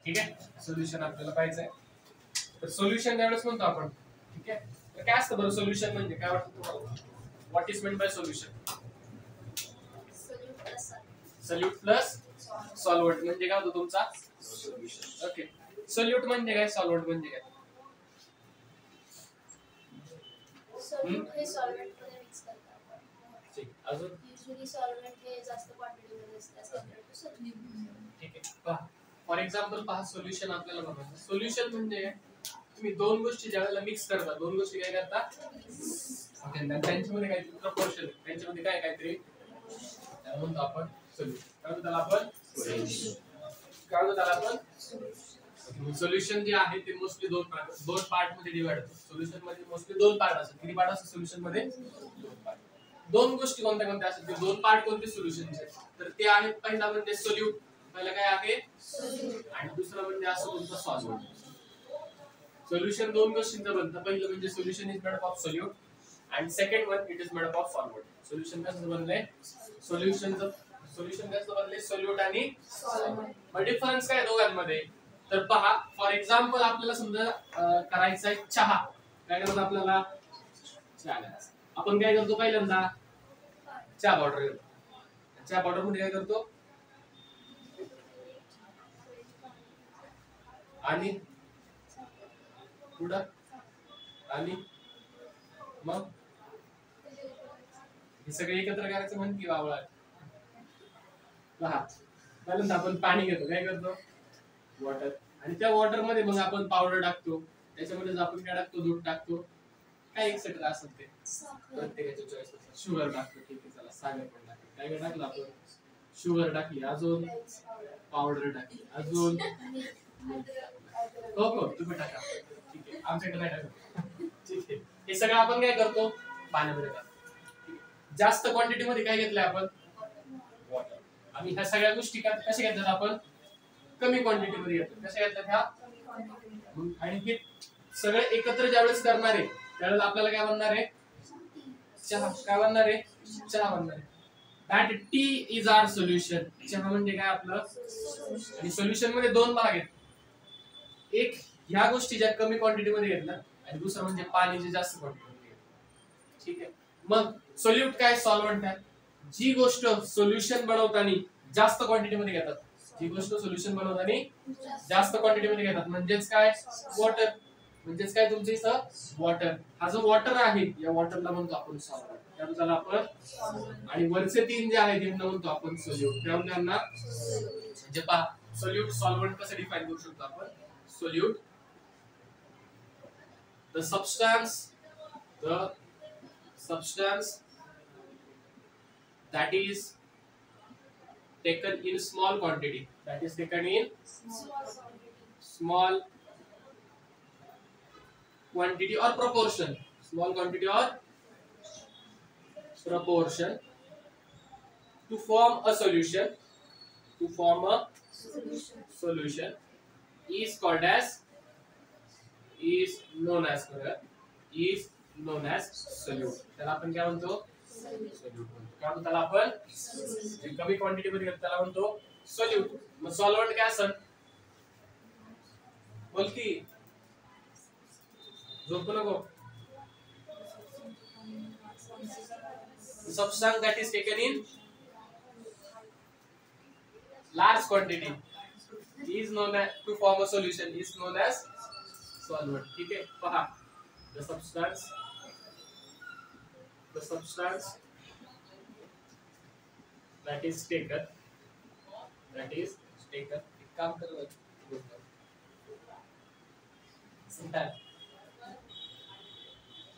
ठीक आहे, सोल्युशन आपल्याला पाहिजे. तर सोल्युशन त्यावेळेस म्हणतो आपण. ठीक आहे, तर काय असतं बरं सोल्युशन म्हणजे, काय वाटतं तुम्हाला? What is meant by solution? Solute plus solvent म्हणजे काय होतं तुमचा सोल्युशन. ओके, सोल्यूट म्हणजे काय, सॉल्व्हंट म्हणजे काय? सोल्यूट हे सॉल्व्हेंट मध्ये मिक्स करतात. ठीक, अजून युजली सॉल्व्हेंट हे जास्त क्वांटिटी मध्ये असते as compared to सोल्यूट. ठीक आहे, पहा फॉर एक्झाम्पल पहा, सोल्युशन आपल्याला बघायचं. सोल्युशन म्हणजे तुम्ही दोन गोष्टी ज्यावेळेला मिक्स करता, दोन गोष्टी काय करता, त्यांच्यामध्ये काहीतरी प्रपोर्शन, त्यांच्यामध्ये काय काहीतरी त्याला म्हणतो आपण सोल्युशन. काय म्हणतो त्याला आपण? काय म्हणतो त्याला आपण? सोल्युशन जे आहे ते मोस्टली दोन पार्ट मध्ये डिवाइड होतं. सोल्युशन मध्ये मोस्टली दोन पार्ट असतात. किती पार्ट असतात सोल्युशन मध्ये? दोन पार्ट. दोन गोष्टी कोणत्या कोणत्या असतात? ते दोन पार्ट कोणते सोल्युशनचे? तर ते आहेत, पहिला म्हणजे सोल्यूट, पहिला काय आहे सोल्यूट, आणि दुसरा म्हणजे असं तुमचं सॉल्व्हंट. सोल्युशन दोन गोष्टींचं बनतं. पहिलं म्हणजे solution is made up of solute and second one it is made up of solvent. Solution कसं बनलंय? सोल्युशन कसं बनलंय? सोल्यूट आणि सॉल्व्हंट. मग डिफरन्स काय दोघांमध्ये? तर पहा, फॉर एक्झाम्पल आपल्याला समजा करायचा आहे चहा. काय करायचं आपल्याला? चहा करायचा. आपण काय करतो? पहिल्यांदा चहा पावडर घेतो. चहा पावडर मध्ये काय करतो? आणि पुढं आणि मग हे सगळे एकत्र करायचं म्हणते बावळा. पहा, पहिल्यांदा आपण पाणी घेतो. काय करतो? वॉटर. आणि त्या वॉटर मध्ये मग आपण पावडर टाकतो. त्याच्यामध्ये आपण काय टाकतो? दूध टाकतो. काय एक्सेट्रा असत ते प्रत्येकाच्या चॉईस नुसार. शुगर टाकतो. ठीक आहे, चला सागर पण टाकतो. काय काय टाकलं आपण? शुगर टाकली, अजून पावडर टाकली, अजून हो तुम्ही टाका. ठीक आहे, आमच्याकडे नाही टाकत. ठीक आहे, हे सगळं आपण काय करतो? पाण्यामध्ये टाकतो. जास्त क्वांटिटी मध्ये काय घेतलंय आपण? वॉटर. आणि ह्या सगळ्या गोष्टी कशा घेतल्यात आपण? कमी क्वांटिटी मध्ये घेतल्या. कशा घेतल्यात ह्या? आणि हे सगळे एकत्र ज्यावेळेस करणार आहे त्यावेळेस आपल्याला काय बनणार आहे? चहा. काय बनणार आहे? चहा बनणार आहे. That tea is our solution. चहा म्हणजे काय आपलं? आणि सोल्युशन मध्ये दोन भाग आहेत. एक ह्या गोष्टी ज्या कमी क्वांटिटी मध्ये घेतल्या, आणि दुसरं म्हणजे पाणी जे जास्त क्वांटिटी मध्ये घेतलं. ठीक आहे, मग सोल्यूट काय, सॉल्व्हंट काय? जी गोष्ट सोल्युशन बनवताना जास्त क्वांटिटी मध्ये घेतात, जी गोष्ट सोल्युशन बनवताना जास्त क्वांटिटी मध्ये घेतात, म्हणजेच काय? वॉटर. म्हणजेच काय तुमचं इथं? वॉटर. हा जो वॉटर आहे या वॉटरला म्हणतो आपण सॉल्व्हंट. त्याला आपण, आणि वरचे तीन जे आहेत त्यांना म्हणतो आपण सोल्यूट. त्यामुळे त्यांना म्हणजे पहा, सोल्यूट सॉल्व्हंट कसं डिफाइन करू शकतो आपण? Solute, the substance that is taken in small quantity, that is taken in small quantity or proportion, small quantity or proportion, to form a solution, is called as, is known as solute. त्याला आपण काय म्हणतो? Solute म्हणतो. काय म्हणतो त्याला आपण? जे कमी क्वांटिटी मध्ये घेतो त्याला म्हणतो सोल्यूट. मग सॉल्व्हंट काय असेल? बोल की, झोपू नको. Substance that is taken in large quantity is known as, to form a solution is known as solvent. ठीक है, पहा, the substance that is taken एक काम करो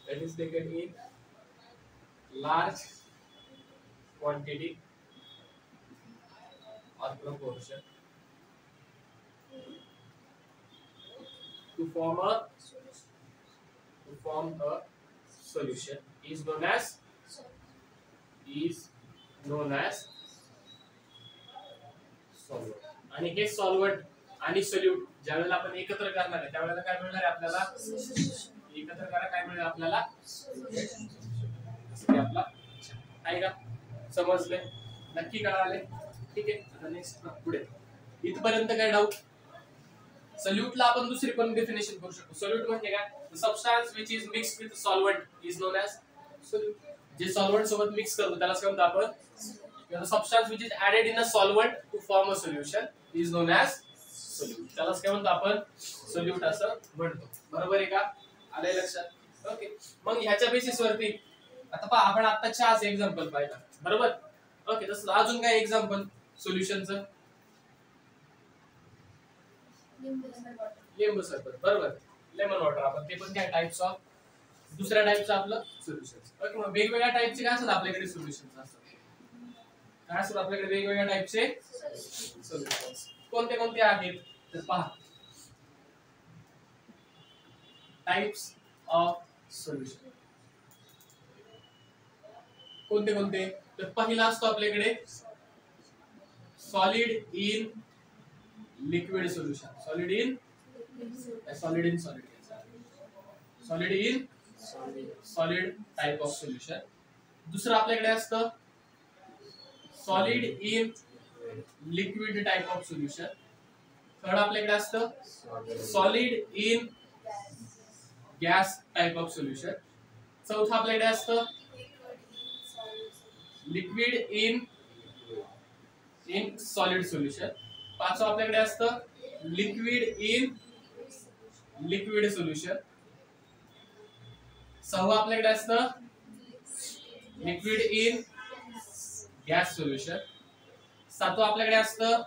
that is taken in large quantity or proportion to form a solution is known as solvent. आणि हे solvent आणि solute ज्यावेळेला आपण एकत्र करणार आहे त्यावेळेला काय मिळणार आहे आपल्याला? एकत्र करा, काय मिळेल आपल्याला? आपला आहे का? समजले? नक्की कळाले? ठीक आहे, आता नेक्स्ट पुढे. इथपर्यंत काय डाऊट? सोल्यूटला आपण दुसरी पण डेफिनेशन करू शकतो. सोल्यूट म्हणजे काय? Substance which is mixed with solvent is known as solute. जे सॉल्व्हंट सोबत मिक्स करतो त्याला काय म्हणतो आपण? The substance which is added in a solvent to form a solution is known as solute. त्यालाच काय म्हणतो आपण? सोल्यूट असं म्हणतो. बरोबर आहे का? आलंय लक्षात? ओके. मग ह्याच्या बेसिस वरती आता पहा आपण आता चहाचे एक्झाम्पल पाहिला. बरोबर? ओके. तसं अजून काय एक्झाम्पल सोल्युशनचं? लिंबू सरबत. बरोबर. Lemon water. आपण ते पण काय टाइप्स ऑफ दुसऱ्या टाइपचं आपलं सोल्युशन. ओके. मग वेगवेगळ्या टाइपचे काय असतात आपल्याकडे सोल्युशन्स असतात? काय असतात आपल्याकडे वेगवेगळ्या टाइपचे सोल्युशन्स? कोणते कोणते आहेत तर पहा. टाइप्स ऑफ सोल्युशन कोणते कोणते? तर पहिला असतो आपल्याकडे solid in liquid solution. Solid in solid solid type of solution. दुसरं आपल्याकडे असतं solid in liquid type of solution. Third आपल्याकडे असतं solid in gas type of solution. चौथं आपल्याकडे असतं लिक्विड इन सॉलिड सोल्युशन. पाचवं आपल्याकडे असतं लिक्विड इन लिक्विड सोल्युशन. सहावं आपल्याकडे असतं लिक्विड इन गॅस सोल्युशन. सातवं आपल्याकडे असतं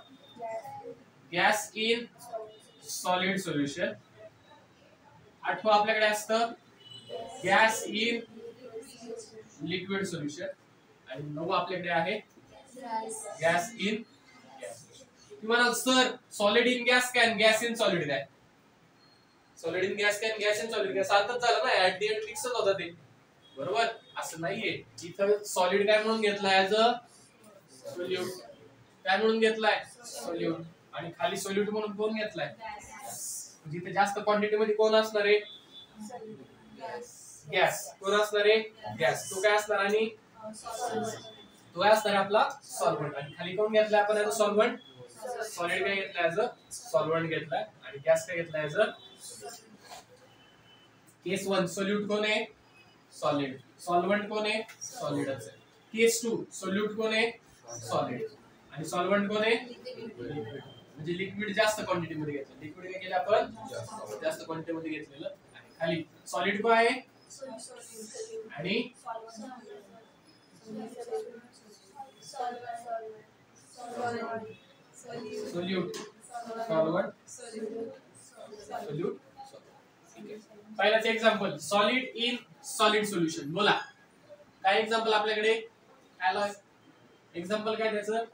गॅस इन सॉलिड सोल्युशन. आठवं आपल्याकडे असतं गॅस इन लिक्विड सोल्युशन. आणि नववं आपल्याकडे आहे गॅस इन गॅस. तुम्हाला सर सॉलिड इन गॅस काय गॅस इन सॉलिड काय? सॉलिड इन गॅस काय गॅस इन सॉलिड काय? सारखंच झालं ना, ऍट दी एंड फिक्सच होतं ते. बरोबर? असं नाहीये. इथं सॉलिड काय म्हणून घेतलाय ऍज अ सोल्यूट. काय म्हणून घेतलाय? सोल्यूट. आणि खाली सोल्यूट म्हणून कोण घेतलाय? जिथे जास्त क्वांटिटी मध्ये कोण असणार आहे? गॅस. कोण असणार आहे? गॅस. तो काय असणार? आणि तो काय असणार आपला सॉल्व्हंट. आणि खाली कोण घेतलाय आपण ऍज अ सॉल्व्हंट? सॉलिड काय घेतलाय ऍज अ सॉल्व्हंट घेतलाय. आणि गॅस काय घेतलाय ऍज अ केस 1 सोल्यूट कोण आहे? सॉलिड. सॉल्व्हंट कोण आहे? सॉलिडच आहे. केस 2 सोल्यूट कोण आहे? सॉलिड. आणि सॉल्व्हंट कोण आहे? लिक्विड. म्हणजे लिक्विड जास्त क्वांटिटी मध्ये घेतलं. लिक्विड काय केलं आपण? जास्त क्वांटिटी मध्ये घेतलेलं. आणि खाली सॉलिड काय आहे? आणि सोल्यूट. Solvent solute. पहिलाच example solid in solid solution. बोला काय एक्झाम्पल आपल्याकडे? अॅलॉय. एक्झाम्पल काय त्याचं?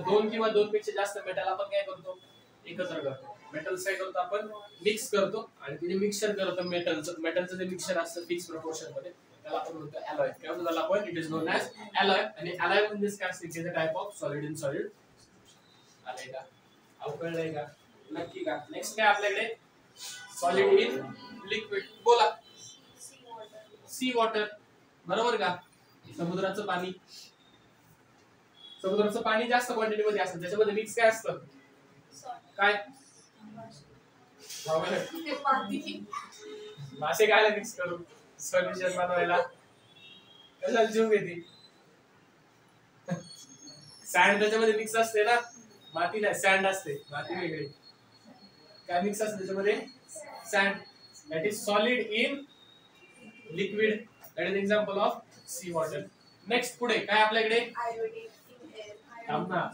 दोन किंवा दोन पेक्षा जास्त मेटल आपण काय करतो? एकत्र करतो. मेटल्स काय करतो आपण? मिक्स करतो. आणि ते मिक्सचर करतो मेटलचं जे मिक्सचर असतं फिक्स प्रोपोर्शन मध्ये त्याला आपण म्हणतो अॅलॉय. काय म्हणतो त्याला आपण? It is known as alloy. आणि अॅलॉय म्हणजे काय असते? It is a type of solid in solid. आलंय का? अवकळलंय का? नक्की का? नेक्स्ट काय आपल्याकडे? Solid in liquid. बोला. Sea water. बरोबर का? समुद्राचं पाणी. समुद्राचं पाणी जास्त क्वांटिटी मध्ये असतं. त्याच्यामध्ये मिक्स काय असतं? काय? मासे काय मिक्स करू सोल्युशन बनवायला? कशाला जीव घेते? सँड त्याच्यामध्ये मिक्स असते ना. माती नाही, सँड असते. माती वेगळी. काय मिक्स असते त्याच्यामध्ये? Sand. That is solid in liquid. That is example of sea water. Next पुढे काय आपल्याकडे?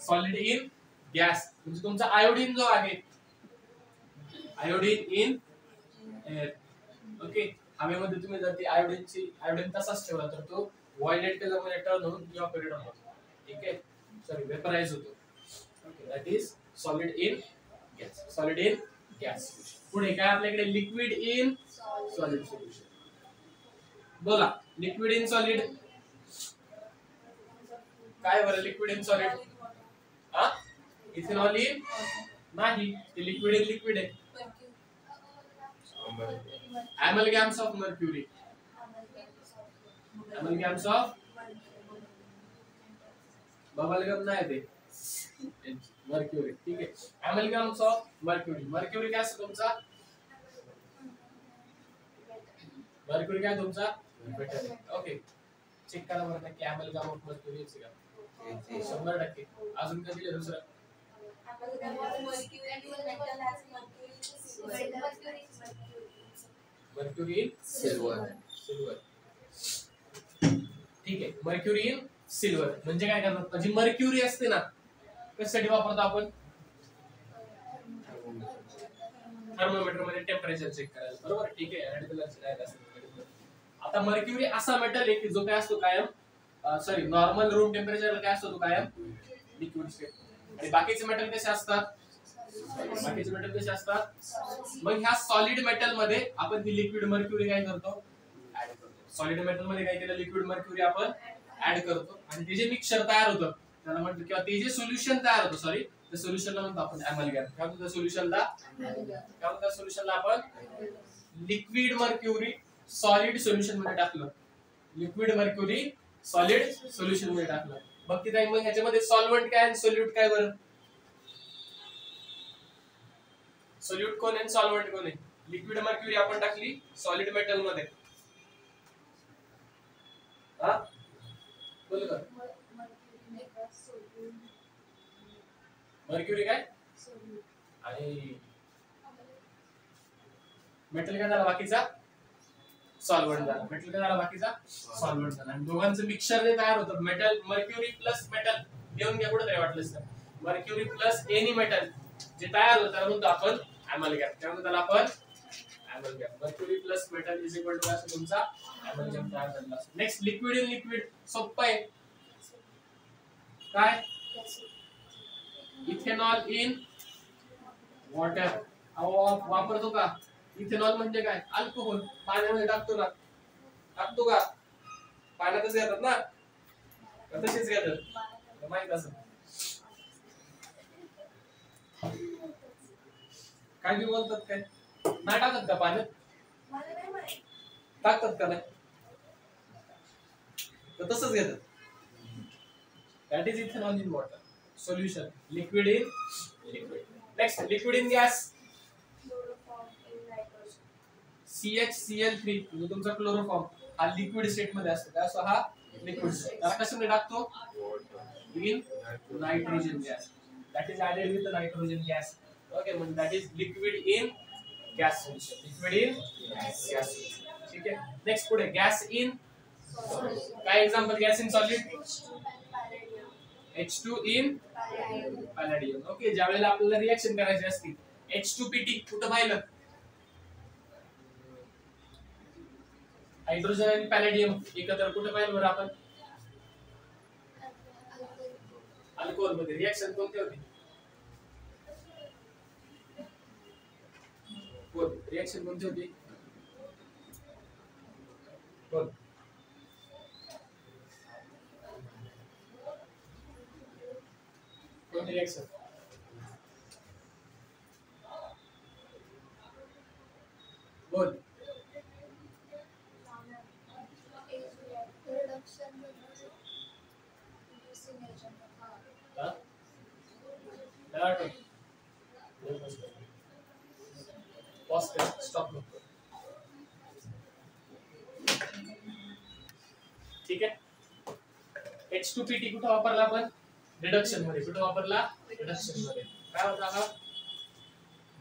Solid in gas. म्हणजे तुमचा आयोडीन जो आहे आयोडीन इन एअर. ओके. हवेमध्ये तुम्ही जर ती आयोडीन तसाच ठेवला तर तो व्हायलेट कलर मध्ये टर्न होऊन इव्हॅपोरेट होतो. ठीक आहे. सॉरी वेपराइज होतो. Okay. That is solid in gas. Solid in gas. पुढे काय आपल्याकडे? Liquid in solid solution. बोला लिक्विड इन सॉलिड काय बरं? लिक्विड इन सॉलिड हा इथेनॉल इन नाही. ते लिक्विड इन लिक्विड आहे. amalgams of mercury. Amalgams of bubble gum नाही ते. मर्क्युरी. ठीक आहे. अमॅलगॅम्स ऑफ मर्क्युरी. मर्क्युरी काय असतो तुमचा? मर्क्युरी काय तुमचा? मेटल. ओके. चेक करा बरं नक्की अमॅलगॅम ऑफ मर्क्युरी आहे का? 100%. अजून काय दिलं दुसरं? Mercury in silver. ठीक आहे. मर्क्युरी इन सिल्वर म्हणजे काय करणार? म्हणजे मर्क्युरी असते ना, कशासाठी वापरतो आपण? थर्मोमीटर मध्ये टेम्परेचर चेक करायला. बरोबर. ठीक आहे. आता मर्क्युरी असा मेटल आहे की जो काय असतो कायम सॉरी नॉर्मल रूम टेम्परेचरला काय असतो तो कायम लिक्विड स्टेट. आणि बाकीचे मेटल कसे असतात? बाकीचे मेटल कसे असतात? मग ह्या सॉलिड मेटल मध्ये आपण ती लिक्विड मर्क्युरी काय करतो? ऍड करतो. सॉलिड मेटल मध्ये काय केलं? लिक्विड मर्क्युरी आपण ऍड करतो आणि ते जे मिक्सचर तयार होतं त्याला म्हणतो किंवा ते जे सोल्युशन तयार होतं सॉरी त्या सोल्युशनला म्हणतो आपण अमॅलगॅम. काय म्हणतो सोल्युशनला? काय म्हणतो सोल्युशनला आपण? लिक्विड मर्क्युरी सॉलिड सोल्युशन मध्ये टाकलं. लिक्विड मर्क्युरी सॉलिड सोल्युशन मध्ये टाकलं. मग तिथे मग ह्याच्यामध्ये सॉल्व्हंट काय आणि सोल्यूट काय बरं? सोल्यूट कोण आहे? सॉल्व्हंट कोण आहे? लिक्विड मर्क्युरी आपण टाकली सॉलिड मेटल मध्ये. हा बोल का? मर्क्युरी काय आणि मेटल काय झाला बाकीचा? सॉल्व्हंट झाला. मेटल काय झाला बाकीचा? सॉल्व्हंट झाला. आणि दोघांचं मिक्सचर जे तयार होतं मेटल मर्क्युरी प्लस मेटल घेऊन घ्या कुठे तरी वाटलं तर मर्क्युरी प्लस एनी मेटल जे तयार होतं त्याला म्हणतो आपण अमॅलगॅम. काय म्हणतो त्याला आपण? Amalgam. Mercury plus metal is equal to असं तुमचा अमॅलगॅम तयार झाला. Next liquid in liquid. सोपं आहे. काय? Ethanol in water. वापरतो का? इथेनॉल म्हणजे काय? अल्कोहोल. पाण्यामध्ये टाकतो ना? टाकतो का? पाण्यातच घेतात ना? तसेच घेतात. माहित असं काय बी बोलतात काय? नाही टाकत का पाण्यात? टाकतात का नाही? तर तसंच घेतात. That is ethanol in water. Solution liquid in liquid. Next liquid in gas. CHCl3 म्हणजे तुमचा क्लोरोफॉर्म हा लिक्विड स्टेट मध्ये असतो. काय असतो हा? Liquid state. त्याला कशामध्ये टाकतो? In nitrogen gas. That is added with nitrogen gas. Okay म्हणजे that is liquid in gas solution. Liquid in gas. ठीक आहे. नेक्स्ट पुढे गॅस इन काय एक्झाम्पल? Gas in solid H2 in palladium. Okay ज्यावेळेला आपल्याला रिएक्शन करायची असते H2PT कुठं पाहिलं? हायड्रोजन आणि पॅलेडियम एकत्र कुठे पाहिलं बरं आपण? अल्कोहोल मध्ये. रिएक्शन कोणती होती? बोल रिएक्शन कोणती होती? बोल. कोणती रिएक्शन? बोल. स्टॉप. ठीक आहे. H2PT कुठं वापरला आपण? रिडक्शन मध्ये. कुठं वापरला? रिडक्शन मध्ये. काय होता हा?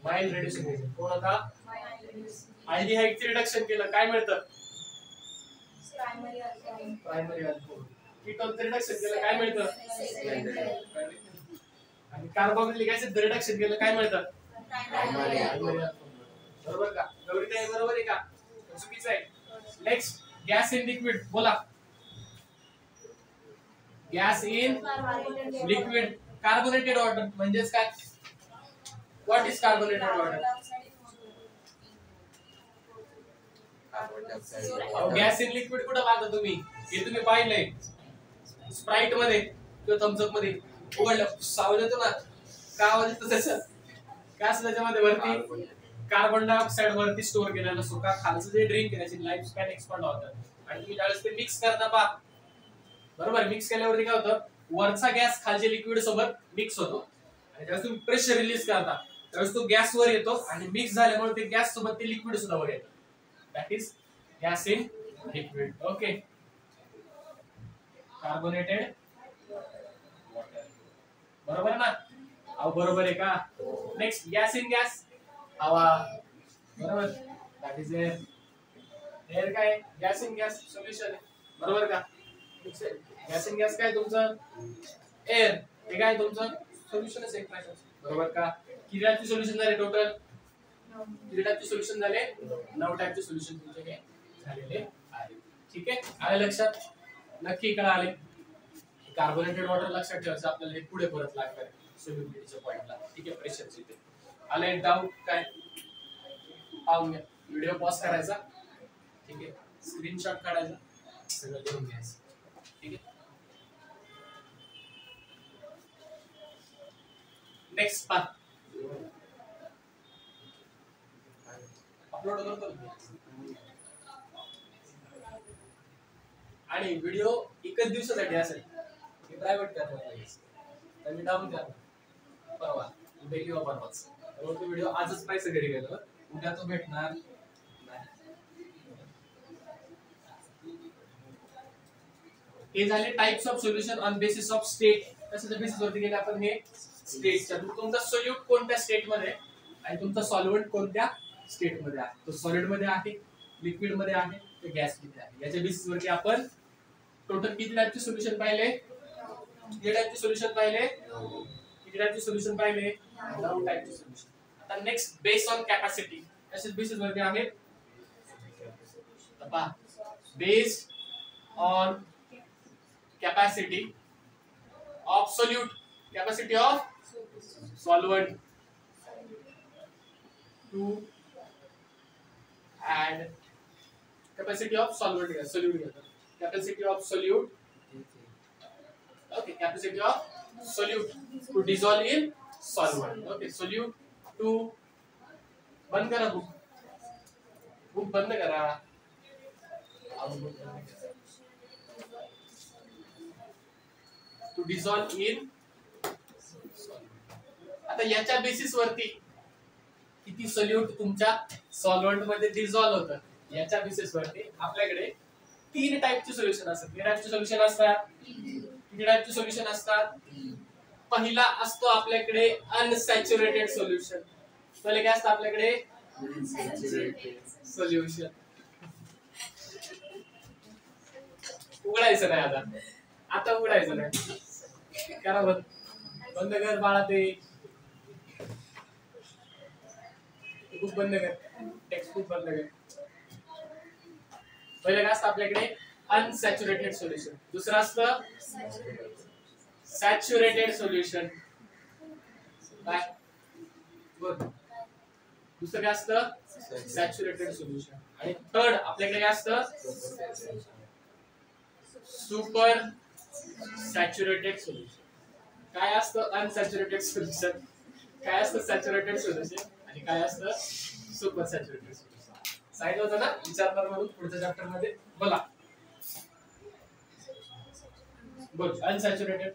Mild reducing agent. कोण होता? अल्डिहाइडचे रिडक्शन केलं काय मिळतं? Primary alcohol. कीटोनचे रिडक्शन केलं काय मिळतं? आणि कार्बोक्सिलिक ऍसिड रिडक्शन केलं काय मिळतं? Primary alcohol. बरोबर का? गौरी ताई बरोबर आहे का? चुकीचं आहे. Next gas in liquid. बोला. Gas in liquid. Carbonated water म्हणजेच काय? What is carbonated water? Gas in liquid कुठं पाहता तुम्ही? हे तुम्ही पाहिलंय स्प्राइट मध्ये किंवा थम्स अप मध्ये उघडलं सावलं येतो ना? काय आवाज येतो त्याचा? काय असतं त्याच्यामध्ये? वरती कार्बन डायऑक्साइड वरती स्टोअर केलेला असतो. का खालचं जे ड्रिंक आहे त्याची लाईफ स्पॅन एक्सपांड होतं आणि तुम्ही ज्यावेळेस ते मिक्स करता पहा बरोबर. मिक्स केल्यावरती काय होतं? वरचा गॅस खालच्या लिक्विड सोबत मिक्स होतो आणि ज्यावेळेस तुम्ही प्रेशर रिलीज करता त्यावेळेस तो गॅसवर येतो आणि मिक्स झाल्यामुळे ते गॅस सोबत ते लिक्विड सुद्धा वर येतं. That is gas in liquid. Okay, carbonated water. बरोबर ना? अहो बरोबर आहे का? नेक्स्ट, गॅस इन गॅस, हवा. बरोबर, दॅट इज एअर. एअर काय? गॅस इन गॅस सोल्युशन आहे. बरोबर का? गॅस इन गॅस काय तुमचं? एअर. हे काय तुमचं? सोल्युशनच आहे. बरोबर का? किती टाइपचे सोल्युशन झाले टोटल? किती टाइपचे सोल्युशन झाले? 9 टाइपचे सोल्युशन तुमचे हे झालेले आहे. ठीक आहे, आले लक्षात? नक्की कळाले? कार्बोनेटेड वॉटर लक्षात ठेवायचं आपल्याला, हे पुढे परत लागणार सोल्युबिलिटीच्या पॉइंटला. ठीक आहे, प्रेशरचे इथे आले डाऊट काय? पाहून घ्या. व्हिडिओ पॉज करायचा. ठीक आहे, स्क्रीनशॉट काढायचा, सगळं लिहून घ्यायचं. ठीक आहे, नेक्स्ट पार्ट अपलोड करतो आणि व्हिडिओ एकच दिवसासाठी असेल. हे प्रायव्हेट करणार नाही, तर मी डाऊन करणार परवा, उद्या किंवा परवाच. त्यामुळे तो व्हिडिओ आजच पाहिजे घरी गेलो, उद्या तो भेटणार नाही. हे झाले types of solution on basis of state. कशाच्या बेसिस वरती गेले आपण? हे स्टेटच्या. तुमचा सोल्यूट कोणत्या स्टेट मध्ये आणि तुमचा सॉल्व्हंट कोणत्या स्टेट मध्ये आहे. तो सॉलिड मध्ये आहे, लिक्विड मध्ये आहे, ते गॅस मध्ये आहे. याच्या बेसिस वरती आपण टोटल किती टाइपचे सोल्युशन पाहिले? किती टाइपचे सोल्युशन पाहिले? किती टाइपचे सोल्युशन पाहिले? 9 टाइपचे सोल्युशन. आता नेक्स्ट, बेस ऑन कॅपॅसिटी. कशाच्या बेसिस वरती आहे? पहा, based on capacity of solute, capacity of solvent to add, capacity of solvent, solute, capacity of solute, okay, capacity of solute to dissolve in solvent. Okay, solute to, बंद करा book बंद करा. To dissolve in. आता याच्या basis वरती किती solute तुमच्या solvent मध्ये डिसॉल्व होतं, याच्या बेसिस वरती आपल्याकडे 3 टाइपचे सोल्युशन असतात. किती टाइपचे सोल्युशन असतात? किती टाइपचे सोल्युशन असतात? पहिला असतो आपल्याकडे अनसॅच्युरेटेड सोल्युशन. पहिले काय असतं आपल्याकडे? सोल्युशन. उघडायचं नाही आता, आता उघडायचं नाही. करा बंद कर बाळा, ते बुक बंद कर, टेक्स्ट बुक बंद कर. पहिलं काय असतं आपल्याकडे? Unsaturated solution. दुसरं असतं सॅच्युरेटेड सोल्युशन. काय? दुसरं काय असतं? Saturated solution. आणि थर्ड आपल्याकडे काय असतं? Super saturated solution. काय असतं अनसॅच्युरेटेड सोल्युशन, काय असतं सॅच्युरेटेड सोल्युशन, आणि काय असतं सुपर सॅच्युरेटेड सोल्युशन. सांगितलं होतं ना विचारणार म्हणून पुढच्या चॅप्टर मध्ये. बोला, बोल. अनसॅच्युरेटेड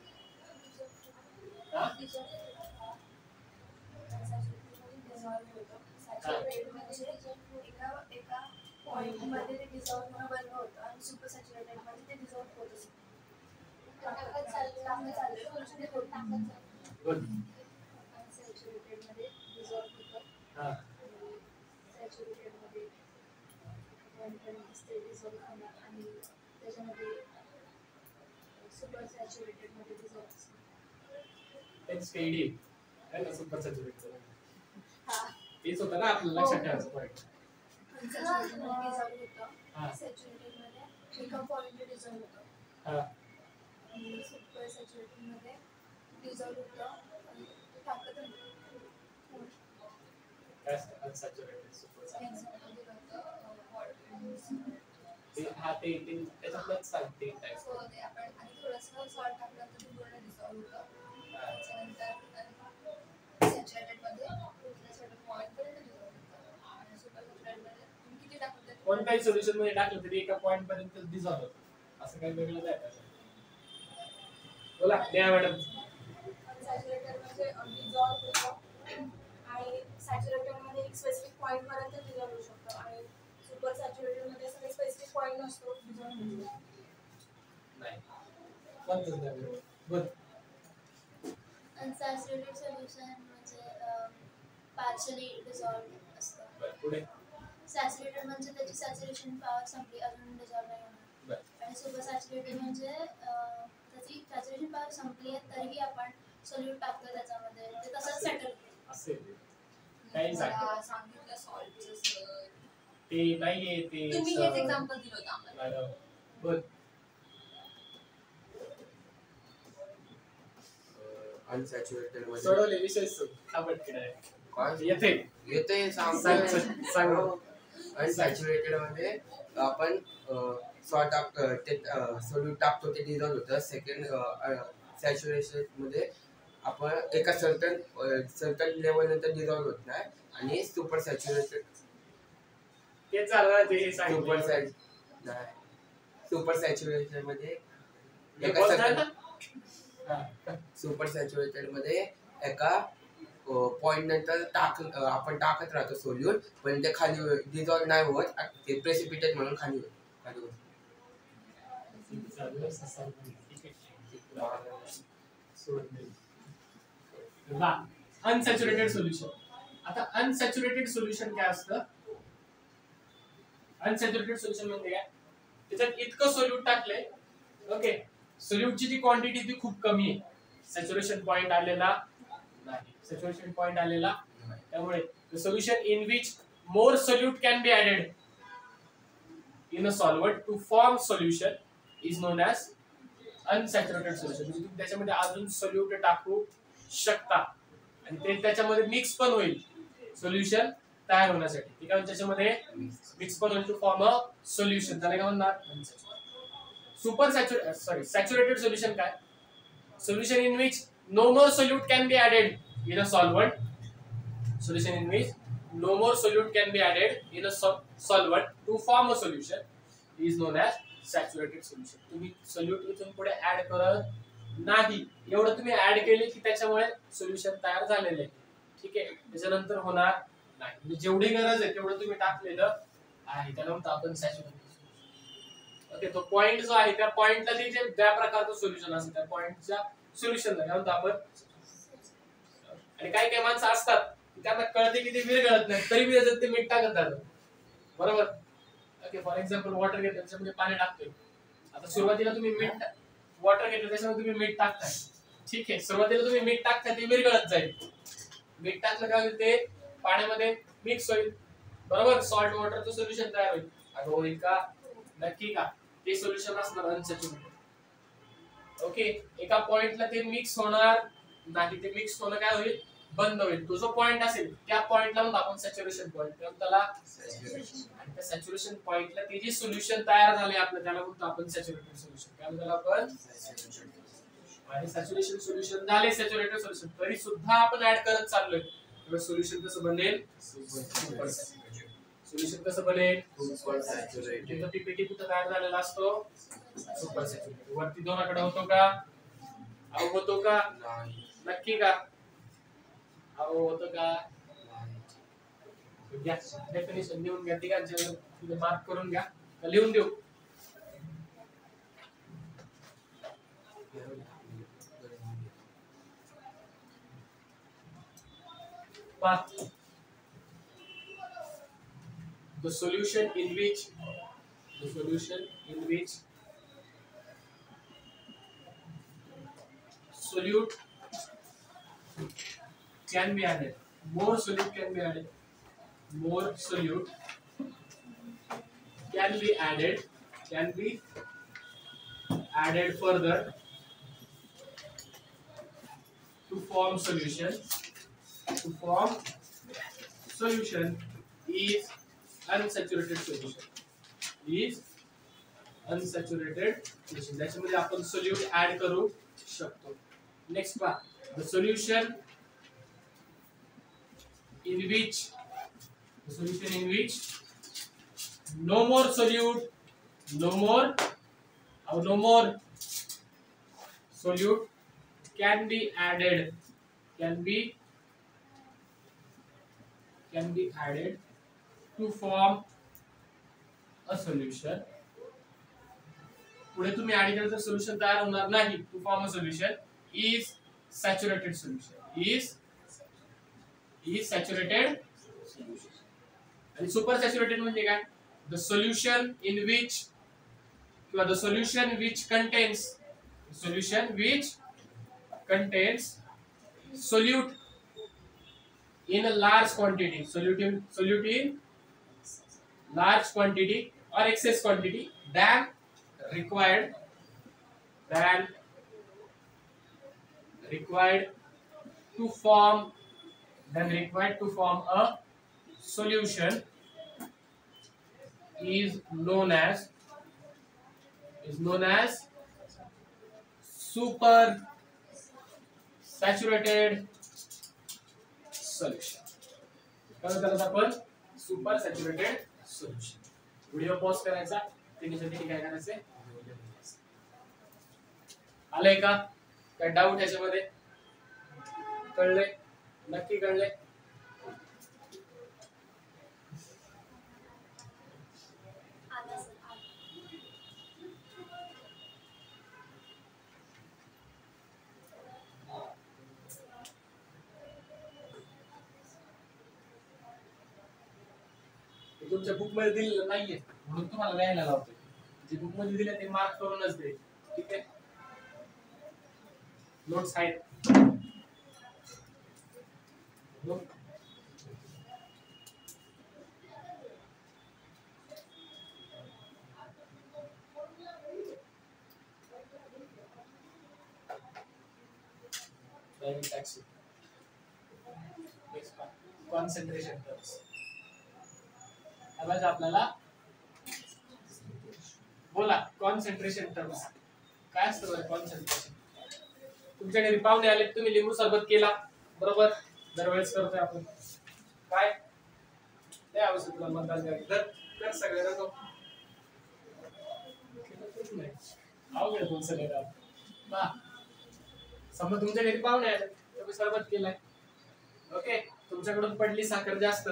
पॉइंट मध्ये ते डिसॉल्व होणं बंद होतं आणि सुपर सॅच्युरेटेड मध्ये ते डिसॉल्व होत असतं. सॅच्युरेटेड मध्ये डिसॉल्व होतं, सॅच्युरेटेड मध्ये डिसॉल्व होणार आणि त्याच्यामध्ये सुपर सॅच्युरेटेड मध्ये डिसॉल्व असतं. एचकेडी आहे ना सुपर सॅच्युरेटेड. तेच होतं ना आपलं लक्षात ठेवायचं पॉइंट. सॅच्युरेटेड मध्ये डिसॉल्व होतं, सॅच्युरेटेड मध्ये एका पॉइंट डिसॉल्व होतं, सुपर सॅच्युरेटेड मध्ये डिसॉल्व होतं ताकद काय अनसॅच्युरेटेड सुपर सॅच्युरेटेड ते त्याच्यातलंच सांगते टाइप. सो ते आपण आणि थोडंसं सॉल्ट टाकलं तर ते पूर्ण डिसॉल्व होतं. त्याच्यानंतर सॅच्युरेटेड मध्ये सॅच्युरेटेड पॉइंट पर्यंत डिसॉल्व होतं आणि सुपर सॅच्युरेटेड मध्ये तुम्ही किती टाकलं कोणत्याही सोल्युशन मध्ये टाकलं तरी एका पॉइंट पर्यंत डिसॉल्व होतं. असं काही वेगळं नाही. बोला द्या मॅडम. सॅच्युरेटेड म्हणजे डिझॉल्व्ह होतं आणि सॅच्युरेटेड मध्ये एक स्पेसिफिक पॉईंट पर्यंत डिझॉल्व्ह होऊ शकतो आणि सुपर सॅच्युरेटेड मध्ये असं काही स्पेसिफिक पॉईंट नसतो डिझॉल्व्ह होतो. नाही कोणतंच नाही बरं. अनसॅच्युरेटेड सोल्युशन म्हणजे पार्शली डिझॉल्व्ह असतं. बरं पुढे. सॅच्युरेटेड म्हणजे त्याची सॅच्युरेशन पॉवर संपली, अजून डिझॉल्व्ह नाही होणार. बरं. आणि सुपर सॅच्युरेटेड म्हणजे त्याची सॅच्युरेशन पॉवर संपली आहे तरीही आपण सोल्यूट टाकतो त्याच्यामध्ये, ते तसंच सेटल असेल काही मला सांगितलं सॉल्टचं सर. ते नाहीये ते तुम्ही हेच एक्झाम्पल दिलं होतं आम्हाला. बरं. अनसॅच्युरेटेड मध्ये सोडवले विषय येते येते सांग. अनसॅच्युरेटेड मध्ये आपण सोल्यूट टाकतो ते डिझॉल्व्ह होतं. सेकंड सॅच्युरेशन मध्ये आपण एका सर्टन लेवल नंतर डिझॉल्व्ह होत नाही आणि सुपर सॅच्युरेटेड तेच झालं ते सांगितलं. सुपर सॅच्युरेटेड मध्ये सुपर सॅच्युरेटेड मध्ये एका पॉइंट नंतर आपण टाकत राहतो सोल्यूट, पण ते खाली डिझॉल्व्ह नाही होत, ते प्रेसिपिटेट म्हणून खाली होत. Unsaturated solution. आता अनसॅच्युरेटेड सोल्युशन काय असतं? अनसॅच्युरेटेड सोल्युशन म्हणजे काय? त्याच्यात इतकं सोल्यूट टाकलंय, ओके, सोल्यूटची जी क्वांटिटी ती खूप कमी आहे, सॅच्युरेशन पॉइंट आलेला नाही, सॅच्युरेशन पॉइंट आलेला नाही. त्यामुळे the solution in which more solute can be added in a solvent to form solution is known as unsaturated solution. म्हणजे तुम्ही त्याच्यामध्ये अजून सोल्यूट टाकू शकता आणि ते त्याच्यामध्ये मिक्स पण होईल सोल्युशन तयार होण्यासाठी. ठीक आहे, त्याच्यामध्ये मिक्स पण होईल टू फॉर्म अ सोल्युशन. त्याला काय म्हणणार? सुपर सॅच्युरेटेड सोल्युशन काय? Solution in which no more solute can be added in a solvent. Solution in which no more solute can be added in a solvent to form a solution is known as saturated solution. तुम्ही solute इथून पुढे add करत नाही, एवढं तुम्ही add केले की त्याच्यामुळे सोल्युशन तयार झालेले आहे. ठीक आहे, त्याच्यानंतर होणार नाही, म्हणजे जेवढी गरज आहे तेवढं तुम्ही टाकलेलं आहे, त्याला म्हणतो आपण सॅच्युरेटेड. ओके, तो पॉइंट जो आहे त्या पॉइंटला ते जे ज्या प्रकारचं सोल्युशन असेल त्या पॉइंटच्या सोल्युशनला काय म्हणतो आपण. आणि काही काही माणसं असतात त्यांना कळते की ते विरघळत नाही तरी बी ते मीठ टाकत राहतात, बरोबर. ओके, फॉर एक्झाम्पल वॉटर घेतलं त्याच्यामध्ये पाणी टाकतोय. आता सुरुवातीला तुम्ही मीठ वॉटर घेतलं त्याच्यामध्ये तुम्ही मीठ टाकताय, ठीक आहे, सुरुवातीला तुम्ही मीठ टाकताय ते विरघळत जाईल. मीठ टाकलं काय होईल, ते पाण्यामध्ये मिक्स होईल, बरोबर, सॉल्ट वॉटरचं सोल्युशन तयार होईल. अगं होईल का? नक्की का? ते सोल्युशन असणार अनसॅच्युरेटेड. ओके, एका पॉइंटला ते मिक्स होणार नाही, ते मिक्स होणं काय होईल, बंद होईल. तो जो पॉइंट असेल त्या पॉइंटला म्हणतो आपण सॅच्युरेशन पॉइंट. त्याला आणि त्या सॅच्युरेशन पॉइंटला ते जे सोल्युशन तयार झाले आपलं त्याला म्हणतो आपण सॅच्युरेटेड सोल्युशन. काय म्हणतो आपण? आणि सॅच्युरेशन सोल्युशन झाले सॅच्युरेटेड सोल्युशन, तरी सुद्धा आपण ऍड करत चाललोय, तर सोल्युशन कसं बनेल? Super saturated. सोल्युशन कसं बनेल? Super saturated. पीपीटी कुठं तयार झालेला असतो? Super saturated. वरती दोन आकडा होतो का? अहो होतो का? नक्की का? होतं का? घ्या डेफिनेशन लिहून घ्या, तिघांचे मार्क करून घ्या, लिहून देऊ. The solution in which solute can be added, more solute can be added, more solute can be added further to form solution is unsaturated solution. त्याच्यामध्ये आपण सोल्यूट ऍड करू शकतो. नेक्स्ट पहा, the solution in which no more solute can be added to form a solution. पुढे तुम्ही add केलं तर solution तयार होणार नाही. To form a solution is saturated solution, is saturated solution. आणि सुपर सॅच्युरेटेड म्हणजे काय? द सोल्युशन इन विच किंवा the solution which contains solute in a large quantity, solute in large quantity or excess quantity than required to form a solution is known as super saturated solution. काय करत आपण? Super saturated solution. Video pause करायचा, त्याच्यासाठी काय करायचंय? आलंय का? काय डाऊट याच्यामध्ये? कळलंय? नक्की कळलंय? तुमच्या बुक मध्ये दिलेलं नाहीये म्हणून तुम्हाला लिहायला लावतोय. जे बुक मध्ये दिले ते मार्क करूनच दे. ठीक आहे? नोट्स आहेत. Concentration terms. आज आपल्याला बोला कॉन्सन्ट्रेशन टर्म्स काय असतं? कॉन्सन्ट्रेशन. तुमच्या घरी पाहुणे आले, तुम्ही लिंबू सरबत केला बरोबर, दरवेळेस करतोय आपण. काय नाही आवश्यक तुला मतदान करायचं कर सगळे नको अवघड बोल सगळे बा. समजा तुमच्या घरी पाहुणे आले, तुम्ही सरबत केलाय. ओके, तुमच्याकडून पडली साखर जास्त,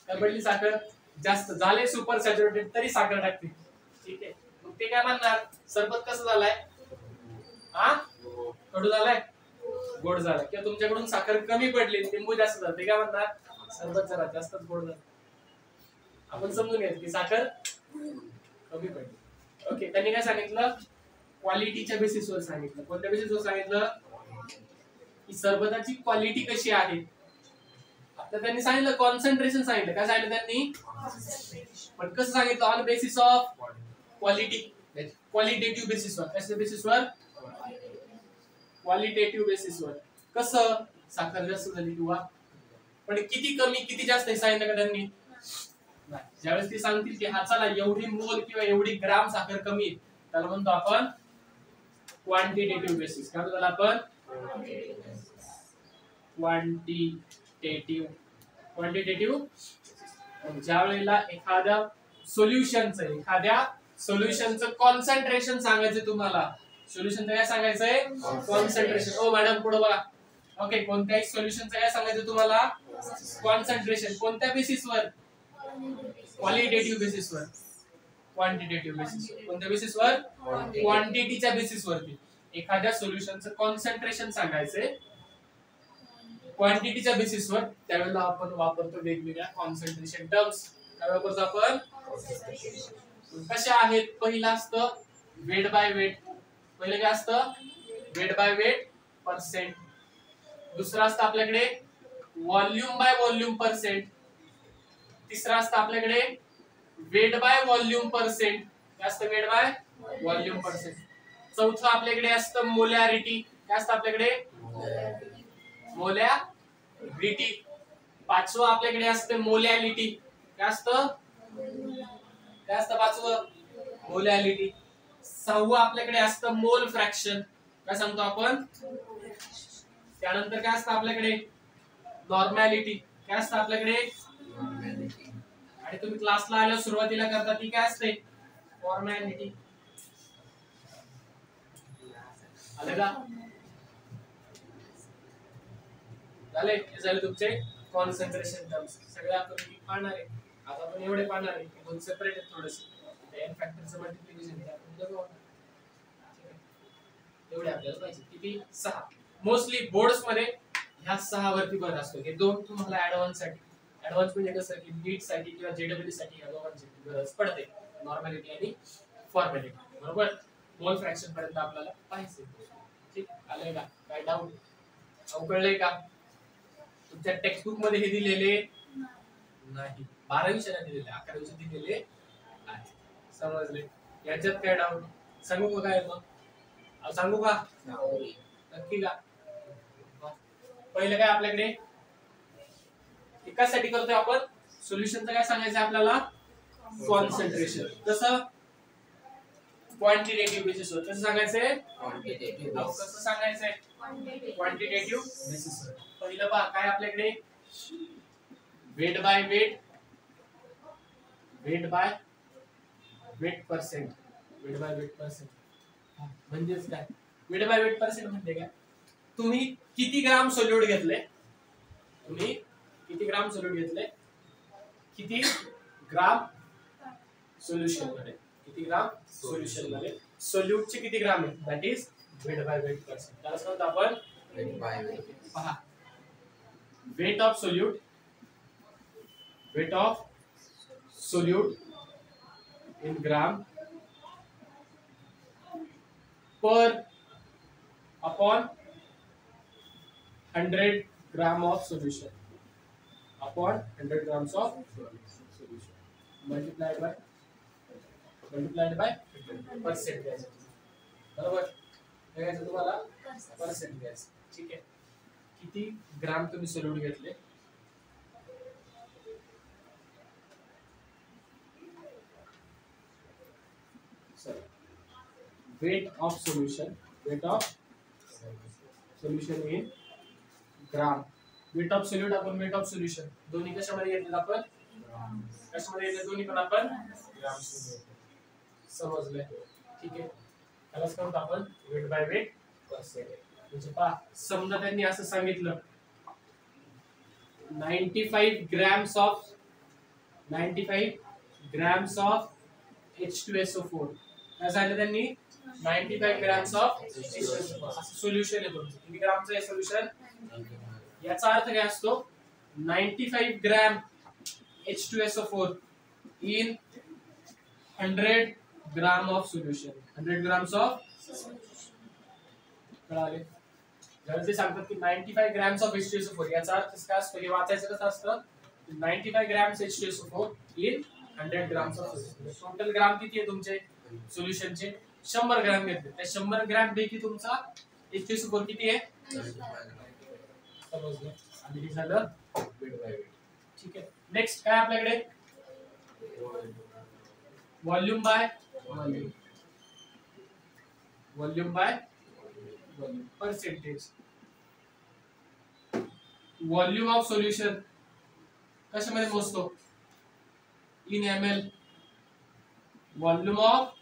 काय पडली साखर जास्त, झाले सुपर सॅच्युरेटेड, तरी साखर टाकते. ठीक आहे, मग ते काय म्हणणार? सरबत कसं झालाय? हा कडू झालाय, गोड झालाय. किंवा तुमच्याकडून साखर कमी पडली, लिंबू जास्त झालं, ते काय म्हणणार? सरबत जरा जास्तच गोड झालं. आपण समजून घ्यायचं की साखर कमी पडली. ओके, त्यांनी काय सांगितलं? क्वालिटीच्या बेसिसवर सांगितलं. कोणत्या बेसिसवर सांगितलं? की सरबताची क्वालिटी कशी आहे. आता त्यांनी सांगितलं कॉन्सन्ट्रेशन सांगितलं. काय सांगितलं त्यांनी? पण कसं सांगितलं? On basis of quality, qualitative बेसिसवर. कशा बेसिसवर? क्वालिटेटिव्ह बेसिसवर. कसं? साखर जास्त झाली किंवा पण किती कमी किती जास्त हे सांगितलं का त्यांनी? नाही. ज्यावेळेस ते सांगतील की हा चला एवढी मोल किंवा एवढी ग्राम साखर कमी आहे, त्याला म्हणतो आपण क्वांटिटेटिव्ह बेसिस. काय म्हणतो आपण? क्वांटिटेटिव्ह. ज्या वेळेला एखाद्या सोल्युशनचं कॉन्सन्ट्रेशन सांगायचं तुम्हाला. सोल्युशनचं काय सांगायचंय? कॉन्सन्ट्रेशन. ओ मॅडम पुढे बघा. ओके, कोणत्याही सोल्युशनचं काय सांगायचं तुम्हाला? कॉन्सन्ट्रेशन. कोणत्या बेसिसवर? क्वालिटेटिव्ह बेसिसवर. क्वांटिटेटिव्ह बेसिसवर. कोणत्या बेसिसवर? क्वांटिटीच्या बेसिसवरती. एखाद्या सोल्युशनचं कॉन्सन्ट्रेशन सांगायचंय क्वांटिटीच्या बेसिसवर, त्यावेळेला आपण वापरतो वेगवेगळ्या कॉन्सन्ट्रेशन टर्म्स. काय वापरतो आपण? कशा आहेत? पहिलं असतं वेट बाय वेट. पहिलं काय असतं? Weight by weight percent. दुसरं असतं आपल्याकडे व्हॉल्यूम बाय व्हॉल्यूम पर्सेंट. तिसरं असतं आपल्याकडे वेट बाय व्हॉल्यूम पर्सेंट. काय असतं? Weight by volume percent. चौथं आपल्याकडे असतं मोलॅरिटी. काय असतं आपल्याकडे? मोलॅरिटी. पाचवं आपल्याकडे असतं मोलॅलिटी. काय असतं? काय असतं पाचवं? मोलॅलिटी. सहावं आपल्याकडे असतं मोल फ्रॅक्शन. काय सांगतो आपण? त्यानंतर काय असतं आपल्याकडे? नॉर्मॅलिटी. काय असतं आपल्याकडे? आणि तुम्ही क्लासला आल्यावर सुरुवातीला करता ती काय असते? फॉर्मॅलिटी. आलं का? झाले हे झाले तुमचे कॉन्सन्ट्रेशन टर्म्स. सगळे आपण पाहणार आहे. आता आपण एवढे पाहणार आहे की दोन सेपरेट आहेत थोडेसे. एन फॅक्टरचं मल्टिप्लिकेशन आपण बघू. एवढे आपल्याला पाहिजे किती 6. मोस्टली बोर्ड्स मध्ये ह्या 6 वरती भर असतो. हे दोन तुम्हाला ऍडव्हान्स साठी, ऍडव्हान्स म्हणजे कसं की नीट साठी किंवा जेडब्ल्यू साठी या दोघांची गरज पडते. नॉर्मॅलिटी आणि फॉर्मॅलिटी बरोबर. मोल फ्रॅक्शन पर्यंत आपल्याला पाहिजे. ठीक आलंय का? काय डाऊट अवकळलंय का? तुमच्या टेक्स्ट बुक मध्ये हे दिलेले नाही. 12वी च्या दिलेले, 11वी च्या दिलेले आहे. समजले? याच्यात काय डाऊट सांगू का? काय मग सांगू का? नक्की का? पहिलं काय आपल्याकडे एकासाठी करतोय आपण सोल्युशनचं काय सांगायचं आपल्याला? कॉन्सन्ट्रेशन. कसं? क्वांटिटेटिव्ह बेसिसवर. कसं सांगायचंय? कसं सांगायचंय? क्वांटिटेटिव्ह बेसिसवर. पहिलं पहा काय आपल्याकडे weight by weight, weight by weight percent, weight by weight percent म्हणजेच काय? वेट बाय वेट पर्सेंट म्हणजे काय? तुम्ही किती ग्राम सोल्यूट घेतले, तुम्ही किती ग्राम सोल्यूट घेतले, किती ग्राम सोल्युशन मध्ये, किती ग्राम सोल्युशन मध्ये सोल्यूटचे किती ग्राम आहे, that is weight by weight percent. त्याला सांगतो आपण वेट बाय वेट. पहा weight of solute, weight of solute in gram per upon 100 gram of solution, upon 100 grams of solution multiplied by percentage. बरोबर? हे घ्यायचं तुम्हाला पर्सेंट घ्यायचं. ठीक आहे. किती ग्राम तुम्ही सोल्यूट घेतले, sorry weight of solution, weight of solution in gram. weight of solute आपण weight of solution दोन्ही कशामध्ये घेतले आपण? कशामध्ये घेतले दोन्ही पण आपण? ग्राम मध्ये. समजले? ठीक आहे. त्यालाच करतो आपण weight by weight percent. म्हणजे पहा समजा त्यांनी असं सांगितलं 95 grams of H2SO4. काय सांगितलं त्यांनी? 95 grams of H2SO4 सोल्युशन आहे तुमचं. किती ग्रामचं आहे सोल्युशन? याचा अर्थ काय असतो? 95 gram H2SO4 in 100 gram of solution. 100 grams of कळाले? जर ते सांगतात की 95 grams ऑफ H2SO4 याचा अर्थ काय असतो? हे वाचायचं कसं असतं? 95 grams H2SO4 in 100 grams of solution. Total gram किती आहे तुमचे सोल्युशनचे? 100 ग्रॅम घेतले. त्या 100 ग्रॅम पैकी तुमचा H2SO4 किती आहे? समजलं? आणि हे झालं वेट बाय वेट. ठीक आहे. नेक्स्ट काय आपल्याकडे? Volume by volume, volume bye volume percentage. Volume of solution कशामध्ये मोजतो? In ml. Volume of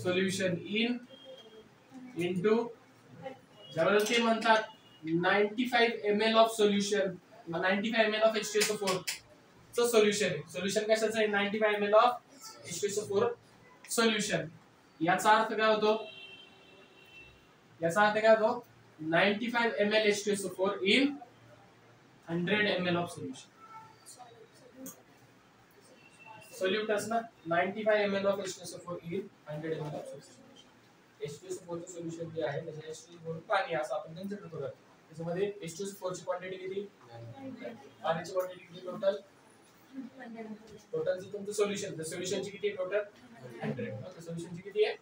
solution in into ज्यावेळेस ते म्हणतात 95 ml of solution, 95 ml of H2SO4 चं सोल्युशन आहे. सोल्युशन कशाचं आहे? 95 ml ऑफ H2SO4 सोल्युशन. याचा अर्थ काय होतो? याचा अर्थ काय होतो? 95 ml H2SO4 in 100 ml of solution. Solutes ना 95 ml of H2SO4 in 100 ml of solution. H2SO4 चे सोल्युशन जे आहे त्याचे H2SO4 पाणी असं आपण कन्सिडर करूया. त्याच्यामध्ये H2SO4 ची क्वांटिटी किती? पाण्याची क्वांटिटी किती टोटल? टोटलचं तुमचं सोल्युशन, तर सोल्युशनची किती आहे टोटल? 100. ओके, सोल्युशनची किती आहे?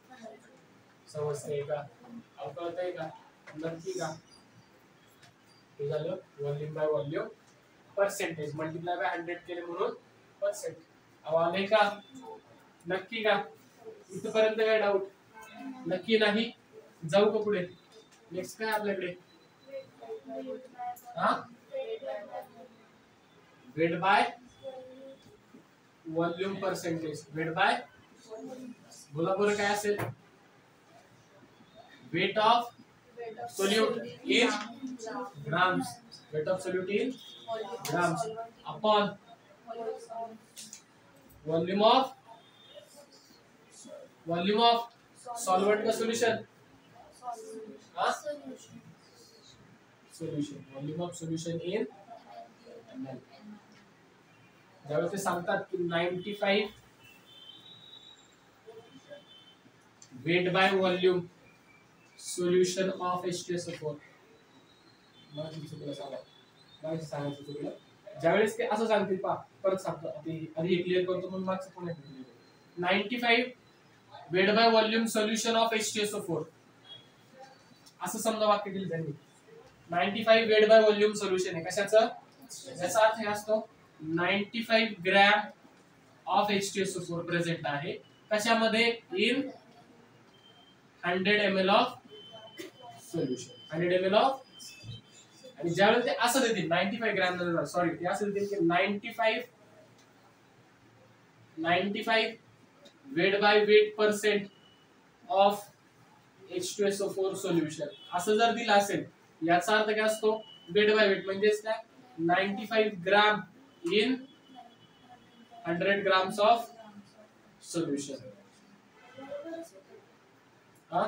समजतंय का? अवकळतंय का? नक्की का? हे झालं volume bye volume percentage multiply by 100 केले म्हणून पर्सेंट. आले का? नक्की का? इथपर्यंत काय डाऊट? नक्की नाही? जाऊ का पुढे? नेक्स्ट काय आपल्याकडे? हा weight by volume percentage. Weight by बोला बरं काय असेल? Weight of solute in grams. Weight of solute in grams upon volume of solvent का solution. हाँ? Solution. Volume of solution in ml. ज्यावेळेस ते सांगतात की 95 weight by volume solution of H2SO4. मला चुकलं सांगायचं चुकलं. ज्यावेळेस ते असं सांगतील पहा परत सांगतो आधी हे क्लिअर करतो मग मागचं पुन्हा 95 weight by volume solution of H2SO4 असं समजा वाक्य दिलं त्यांनी. 95 weight by volume solution आहे कशाचं याचा अर्थ हे असतो 95 ग्रॅम ऑफ H2SO4 प्रेझेंट आहे कशामध्ये in 100 ml of solution 100 ml of आणि ज्यावेळेस ते असं देतील 95 ग्रॅम सॉरी ते असं देतील की 95 weight by weight percent of H2SO4 solution असं जर दिलं असेल याचा अर्थ काय असतो weight by weight म्हणजेच काय 95 gram in 100 grams of solution. हाँ?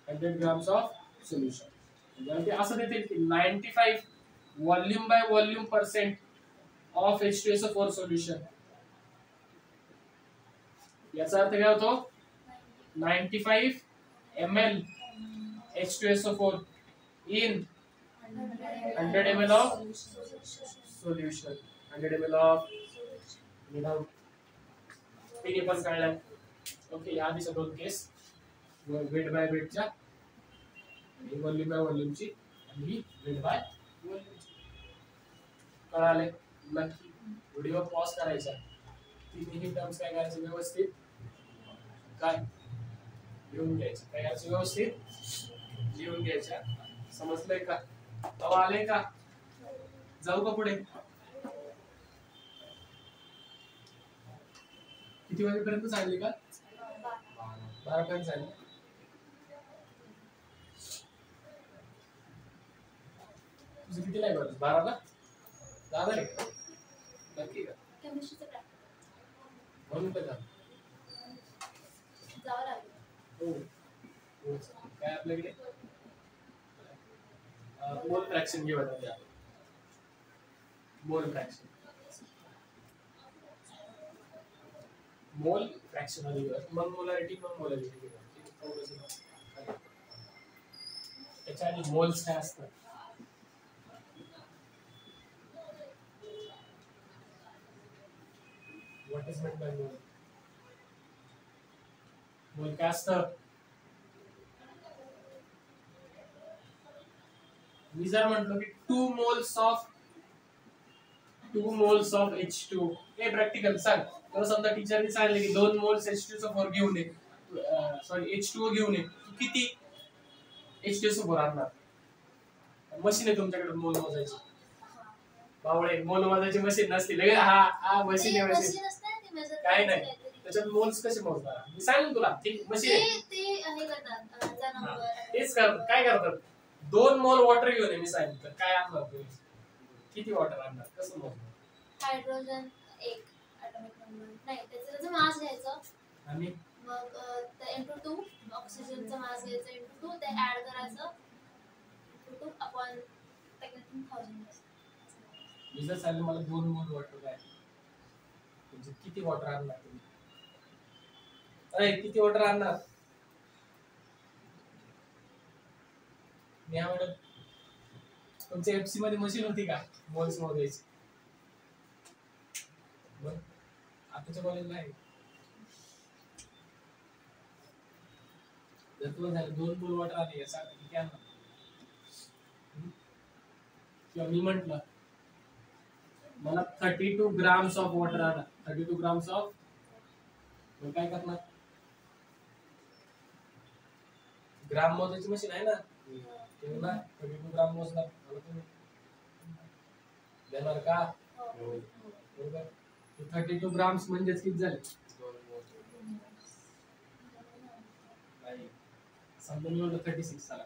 100 grams of solution. म्हणजे असं देतील की 95 volume by volume percent of H2SO4 solution. याचा अर्थ काय होतो 95 ml H2SO4 in 100 ml of solution 100 ml of without तिन्ही पण कळलं ओके या आधीच्या दोन केस वेट बाय वेटच्या ही व्हॉल्यूम बाय व्हॉल्यूमची आणि ही वेट बाय व्हॉल्यूमची कळाले नक्की व्हिडिओ पॉज करायचा तिन्ही टर्म्स काय करायचे व्यवस्थित काय लिहून घ्यायचं काय करायचं व्यवस्थित लिहून घ्यायच्या समजलंय का तवा आले का जाऊ का पुढे किती वाजेपर्यंत सांगली का 12 पर्यंत सांगली तुझं किती लागलं 12 ला 10 झाले का नक्की का केमिस्ट्रीचं प्रॅक्टिस म्हणून तर का जावं लागेल हो काय आपल्याकडे मोल फ्रॅक्शन घेऊया आता मोल फ्रॅक्शन मोल फ्रॅक्शन आधी घेऊया मग मोलॅरिटी मग मोलॅरिटी घेऊया त्याच्या आधी मोल्स काय असतात what is meant by mole मोल काय असतं मी जर म्हटलो की 2 moles of H2 हे प्रॅक्टिकल सांग तर समजा टीचरने सांगितले की 2 moles H2SO4 घेऊन ये सॉरी H2O घेऊन ये किती H2SO4 आणणार मशीन आहे तुमच्याकडे मोल मोजायची बावळे मोल मोजायची मशीन नसते लगे हा मशीन आहे मशीन काय नाही त्याच्यात मोल्स कसे मोजणार मी सांगेन तुला ठीक मशीन आहे ते हे करतात जनावर तेच काय करतात 2 मोल वॉटर घेऊन ये मी सांगितलं काय आणणार तू किती वॉटर आणणार कसं मोजणार हायड्रोजन एक ॲटॉमिक नंबर नाही त्याचं मास घ्यायचं आणि मग ते × 2 ऑक्सिजनचं मास घ्यायचं × 2 ते ऍड करायचं × 2 अपॉन टेक्निकल 1000 मी जर सांगितलं मला 2 मोल वॉटर काय म्हणजे किती वॉटर आणणार तुम्ही अरे किती वॉटर आणणार नेहा मॅडम तुमच्या एफसी मध्ये मशीन होती का मोल्स मोजायची बरं आताच्या कॉलेजला आहे जर तुला झालं 2 मोल वॉटर आले याचा अर्थ किती आणणार किंवा मी म्हटलं मला 32 grams ऑफ वॉटर आणा 32 grams ऑफ मग काय करणार ग्राम मोजायची मशीन आहे ना तेव्हा 32 ग्राम मोजणार मला तुम्ही देणार का बरोबर 32 ग्राम्स म्हणजेच किती झाले समजा मी म्हणतो 36 चला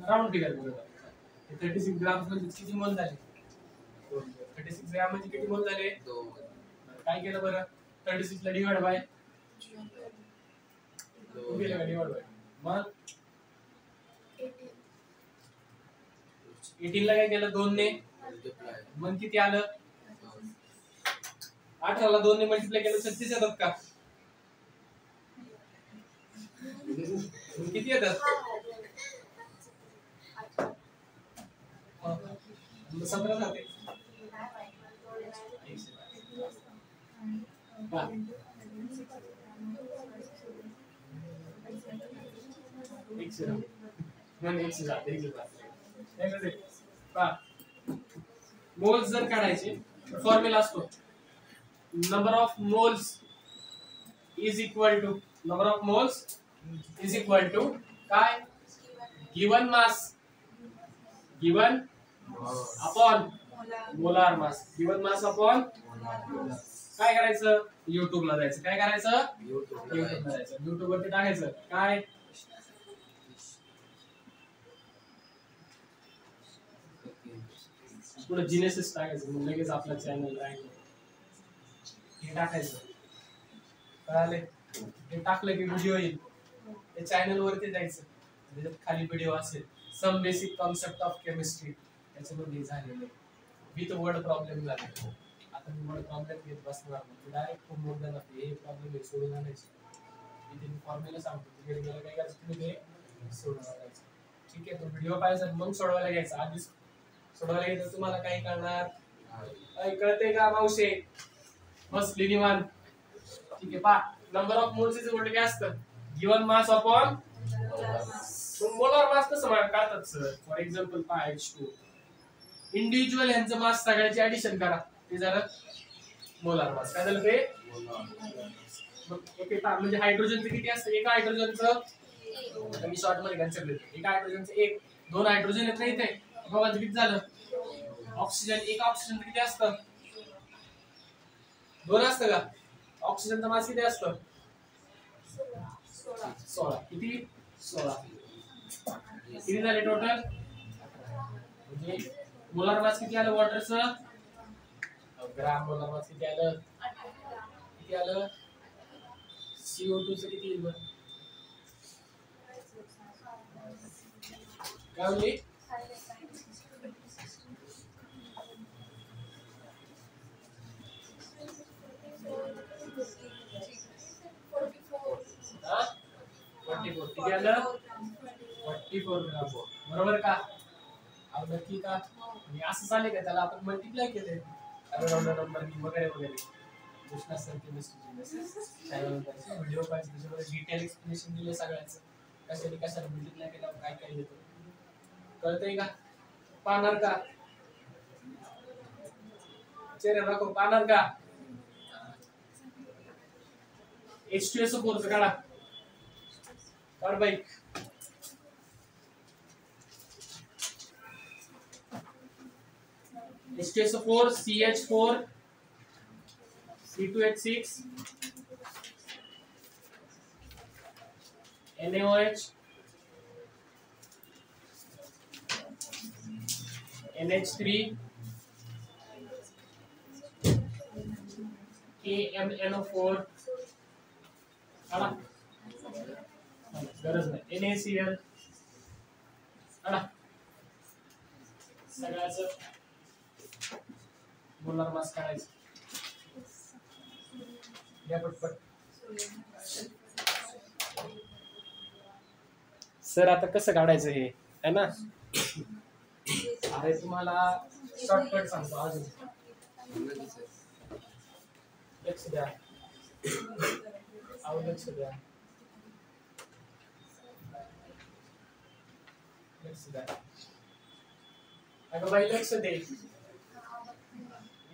राऊंड फिगर बरोबर 36 ग्राम म्हणजे किती मोल झाले 36 ग्राम म्हणजे किती मोल झाले 2 काय केलं बरं 36 ला डिवाइड बाय 2 केलं का डिवाइड बाय मग 18 ला काय केलं 2 ने मल्टिप्लाय मग किती आलं 18 ला 2 ने मल्टिप्लाय केलं 36 येतात का मग किती येतात 17 जाते मोल्स जर काढायचे फॉर्म्युला असतो number of moles is equal to number of moles is equal to काय given mass given upon molar mass given mass upon काय करायचं YouTube ला जायचं काय करायचं YouTube YouTube ला जायचं YouTube वरती टाकायचं काय पुढे जिनेसिस टाकायचं मग लगेच आपला चॅनल रँक हे टाकायचं कळाले हे टाकलं की व्हिडिओ येईल त्या चॅनल वरती जायचं त्याच्यात खाली व्हिडिओ असेल some basic concept of chemistry त्याच्यामध्ये झालेलं आहे विथ वर्ड प्रॉब्लेम झाले आता मी वर्ड प्रॉब्लेम घेत बसणार नाही डायरेक्ट होमवर्क देणार हे प्रॉब्लेम हे सोडून आणायचे मी ते फॉर्म्युला सांगतो तिकडे गेलं काय करायचं तुम्ही ते सोडून आणायचं ठीक आहे तो व्हिडिओ पाहायचा मग सोडवायला घ्यायचा आधीच सोडवायला घ्यायचं तुम्हाला काही करणार कळते का मावशे बसली निवांत ठीक आहे पा number of moles is equal to काय असतं given mass upon molar mass कसं काढतात सर फॉर एक्झाम्पल पा H2 इंडिव्हिज्युअल यांचं मास सगळ्याचे ऍडिशन करा ते जरा मोलार मास काय झालं ते ओके पा म्हणजे हायड्रोजनचं किती असतं एका हायड्रोजनचं मी शॉर्ट मध्ये कन्सेप्ट देतो एका हायड्रोजनचं एक 2 हायड्रोजन येत नाही इथे बघा किती झालं ऑक्सिजन एक ऑक्सिजन किती असतं 2 असतं का ऑक्सिजनचं मास किती असतं 16 किती 16 किती झाले टोटल म्हणजे मोलार मास किती आलं वॉटरचं ग्राम मोलार मास किती आलं CO2 चं किती येईल बरं काय म्हणली हा 44 किती आलं 44 ग्राम बरोबर का अब नक्की का आणि असं झाले का त्याला आपण मल्टिप्लाय केले अराउंड नंबर वगैरे वगैरे कृष्णा सर केमिस्ट्री चॅनलवरचे व्हिडिओ पाहिजे त्याच्यामध्ये डिटेल एक्सप्लेनेशन दिले सगळ्याचं कशाने मल्टिप्लाय केलं काय काय येतं कळतंय का पाहणार का चेहरा दाखव पाहणार का H2SO4 चं काढा काढ बाई H2SO4 CH4 C2H6 NaOH NH3 KMNO4 काढा गरज नाही NaCl काढा सगळ्याचं मोलार मास काढायचं या पटपट सर आता कसं काढायचं हे है ना अरे तुम्हाला शॉर्टकट सांगतो अजून लक्ष द्या लक्ष द्या अगं बाई लक्ष दे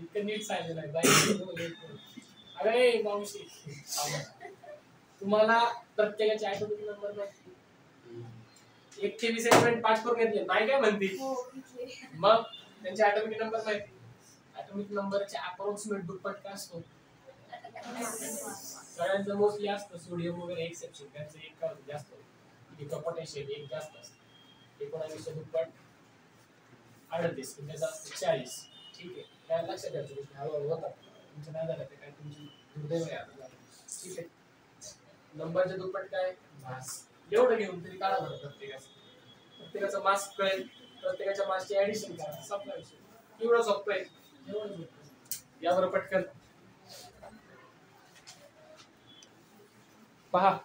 इतकं नीट सांगितलं नाही बाई अरे मावशी तुम्हाला प्रत्येकाचे ॲटोमिक नंबर माहिती 1 ते 20 एलिमेंट पाठ करून घेतले नाही काय म्हणते मग त्यांचे ॲटोमिक नंबर माहिती ॲटोमिक नंबरचे अप्रॉक्सिमेट दुप्पट काय असतो सगळ्यांचं मोस्टली असतं सोडियम वगैरे एक्सेप्शन त्यांचं एक का जास्त इथं पोटॅशियम एक जास्त असतं 19 दुप्पट 38 म्हणजे 40. ठीक आहे, काय लक्षात घ्यायचं गोष्टी हळूहळू होतात तुमच्या नाही झालं ते काय तुमची दुर्दैव आहे आता. ठीक आहे, नंबरच्या दुप्पट काय मास एवढं घेऊन तरी काढा बरं प्रत्येकाचा मास कळेल, प्रत्येकाच्या मासची ऍडिशन करा, संपला विषय. एवढं सोपं आहे, एवढं सोपं आहे. यावर पटकन पहा.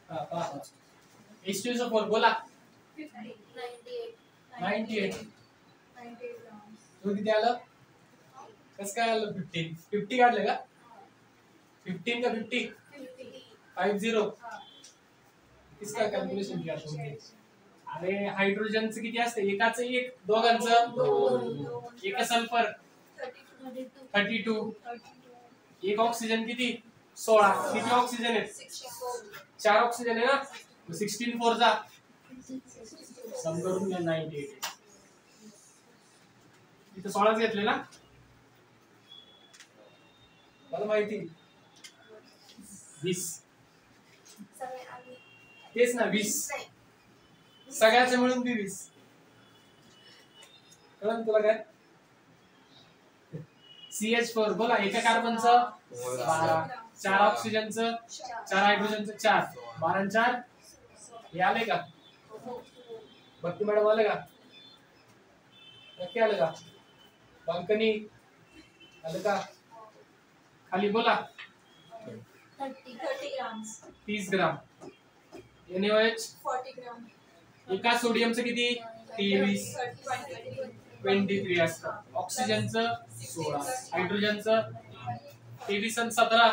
पहा H2SO4 बोला. 98 तो किती आलं? कसं काय आलं? 50 काढलं का? 15 का 50? 50 किसका कॅल्क्युलेशन किया तुमने? अरे हायड्रोजनचं किती असतं? एकाचं एक, दोघांचं दोन. एक सल्फर 32, 32. एक ऑक्सिजन किती 16. किती ऑक्सिजन आहेत? 4 ऑक्सिजन आहे ना, 16 4 जा सम करून घ्या 98. इथं 16 घेतले ना, मला माहिती 20 तेच ना 20 सगळ्याचं मिळून 20 कळलं तुला काय? CH4 बोला. एका कार्बनचं 12, 4 ऑक्सिजनचं 4 हायड्रोजनचं 4, 12 आणि 4 हे आले का? भक्ती मॅडम आले का? नक्की आलं का? बांकनी आलं का? खाली बोला 30 ग्राम. NaOH 40 ग्राम. एका सोडियमचं किती 23 23 असतं. ऑक्सिजनचं 16, हायड्रोजनचं 23 आणि 17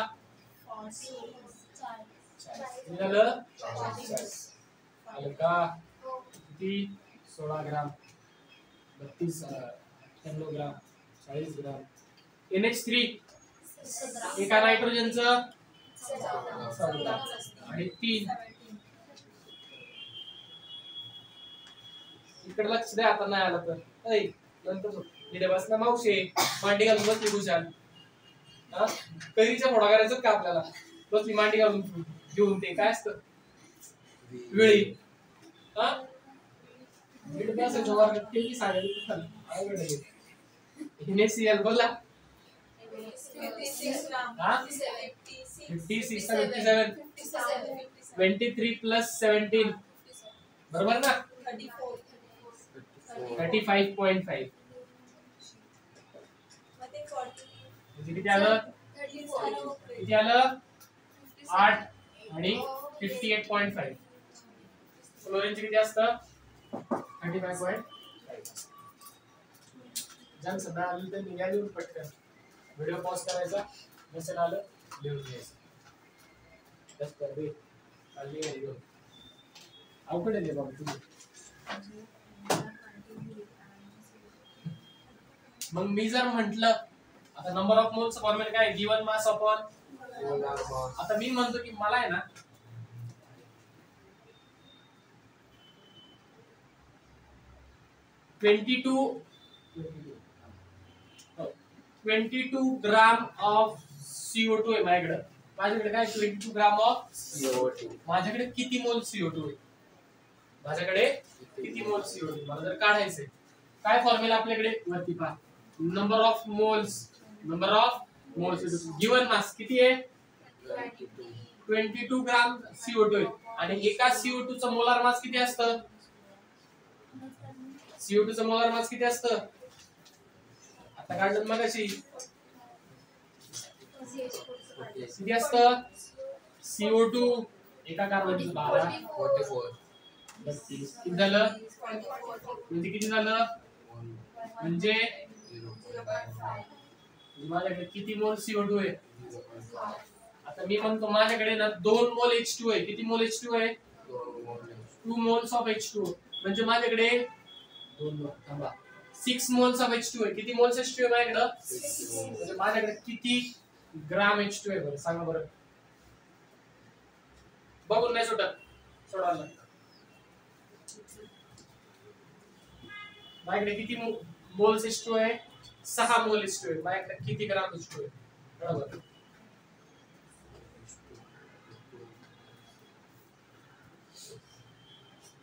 झालं. आलं का? किती 16 ग्राम 32 ग्राम 40 ग्राम. NH3 एका नायट्रोजनचं 14 आणि 3. इकडे लक्ष द्या आता नाही आलं तर ऐ नंतर इथे बस ना मावशे मांडी घालून बसली खुशाल. कैरीच्या फोडा करायचं का आपल्याला? बसली मांडी घालून घेऊन ते काय असतं वेळी NaCl बोला 56 ग्राम. हा? 56 का 57 23 प्लस 17 बरोबर ना 34. 35.5 मध्ये 40. म्हणजे किती आलं? किती आलं? 8 आणि 58.5. फ्लोरीनचे किती असतं? 35.5. जर सध्या आलं तर निघाली येऊन पटकन व्हिडिओ पॉज करायचा, नसेल आलं लिहून घ्यायचं. बस कर बे चालली आहे लिहून. अवघड आहे बाबा तुम्ही. मग मी जर म्हंटल आता नंबर ऑफ मोल्स फॉर्म्युला काय गिवन मास अपॉन, आता मी म्हणतो की मला आहे ना twenty two gram of CO2 आहे माझ्याकडे. माझ्याकडे काय 22 ग्राम ऑफ CO2. माझ्याकडे किती मोल CO2 आहे? माझ्याकडे किती मोल CO2 मला जर काढायचंय काय फॉर्म्युला आपल्याकडे वरती पहा. Number of moles given mass किती आहे? 22 ग्राम CO2 आहे. आणि एका CO2 चं मोलार मास किती असतं? CO2 चं मोलार मास किती असतं? आता काढलं मगाशी किती असतं? CO2 एका कार्बनचं 12 44. 32 किती झालं? म्हणजे किती झालं? म्हणजे माझ्याकडे किती मोल CO2 आहे? आता मी म्हणतो माझ्याकडे ना 2 मोल H2 आहे. किती मोल H2 आहे? 2 मोल्स ऑफ H2. म्हणजे माझ्याकडे 6 मोल्स ऑफ H2 आहे. किती मोल्स H2 आहे माझ्याकडे? म्हणजे माझ्याकडे किती ग्राम H2 आहे बरं सांगा बरं. बघून नाही सुटत सोडवायला. माझ्याकडे किती मोल्स H2 आहे? 6 मोल H2 आहे. माझ्याकडे किती ग्राम H2 आहे? बरोबर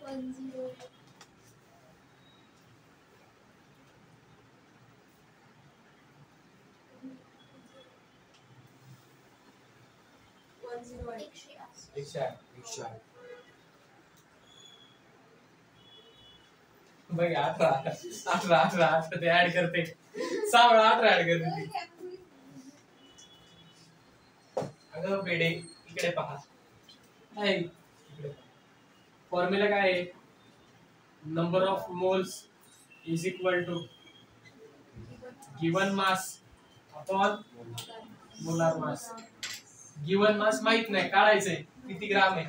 108. एकशे आठ. 108. भाई 18 ते ऍड करते 6 वेळा 18 ऍड करते ती. अगं पेढे इकडे पहा. इकडे फॉर्म्युला काय आहे? Number of moles is equal to given mass upon molar mass. Given mass माहित नाही, काढायचंय किती ग्राम आहे.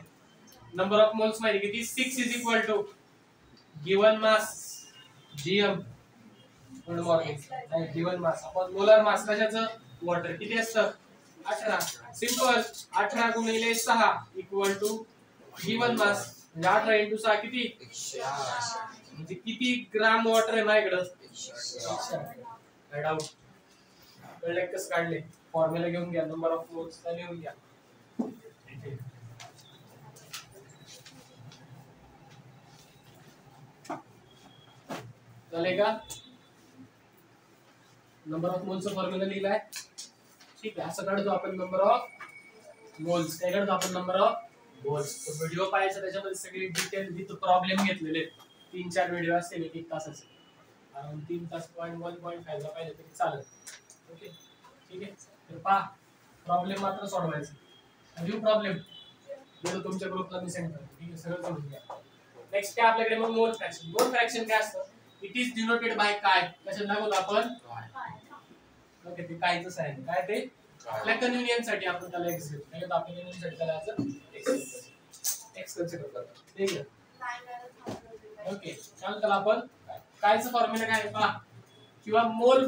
नंबर ऑफ मोल्स माहिती किती? 6 is equal to given mass GM good morning given mass upon molar mass कशाचं? वॉटर. किती असतं? 18. सिंपल. 18 गुणिले 6 इक्वल टू गिवन मास म्हणजे 18 इंटू 6 किती? 108. म्हणजे किती ग्राम वॉटर आहे माझ्याकडं? 108. डाऊट कळले? कसं काढले? फॉर्म्युला घेऊन घ्या, नंबर ऑफ मोल्स लिहून घ्या. झाले का? नंबर ऑफ मोल्सचा फॉर्म्युला लिहिलाय. ठीक आहे, असं काढतो आपण नंबर ऑफ मोल्स. काय काढतो आपण? Number of moles. तो व्हिडिओ पाहायचा, त्याच्यामध्ये सगळी डिटेल विथ प्रॉब्लेम घेतलेले. 3-4 व्हिडिओ असतील 1 तासाचे. 3 तास 1.5 ला पाहिजे तरी चालेल. ओके ठीक आहे. तर पहा, प्रॉब्लेम मात्र सोडवायचा. न्यू प्रॉब्लेम देतो तुमच्या ग्रुपला मी सेंड करतो. ठीक आहे, सगळं समजून घ्या. नेक्स्ट काय आपल्याकडे मग मोल फ्रॅक्शन. मोल फ्रॅक्शन काय असतं? इट इज डिनोटेड बाय काय? कशात दाखवतो आपण? ओके, ते कायच आहे. काय ते? आपल्या कन्व्हिनियन्स साठी आपण त्याला एक्स घेतो. नाही तर आपल्या कन्व्हिनियन्स साठी त्याला एक्स कन्सिडर करतो. ठीक आहे. ओके, त्याला आपण कायचं फॉर्म्युला काय आहे पहा. किंवा mole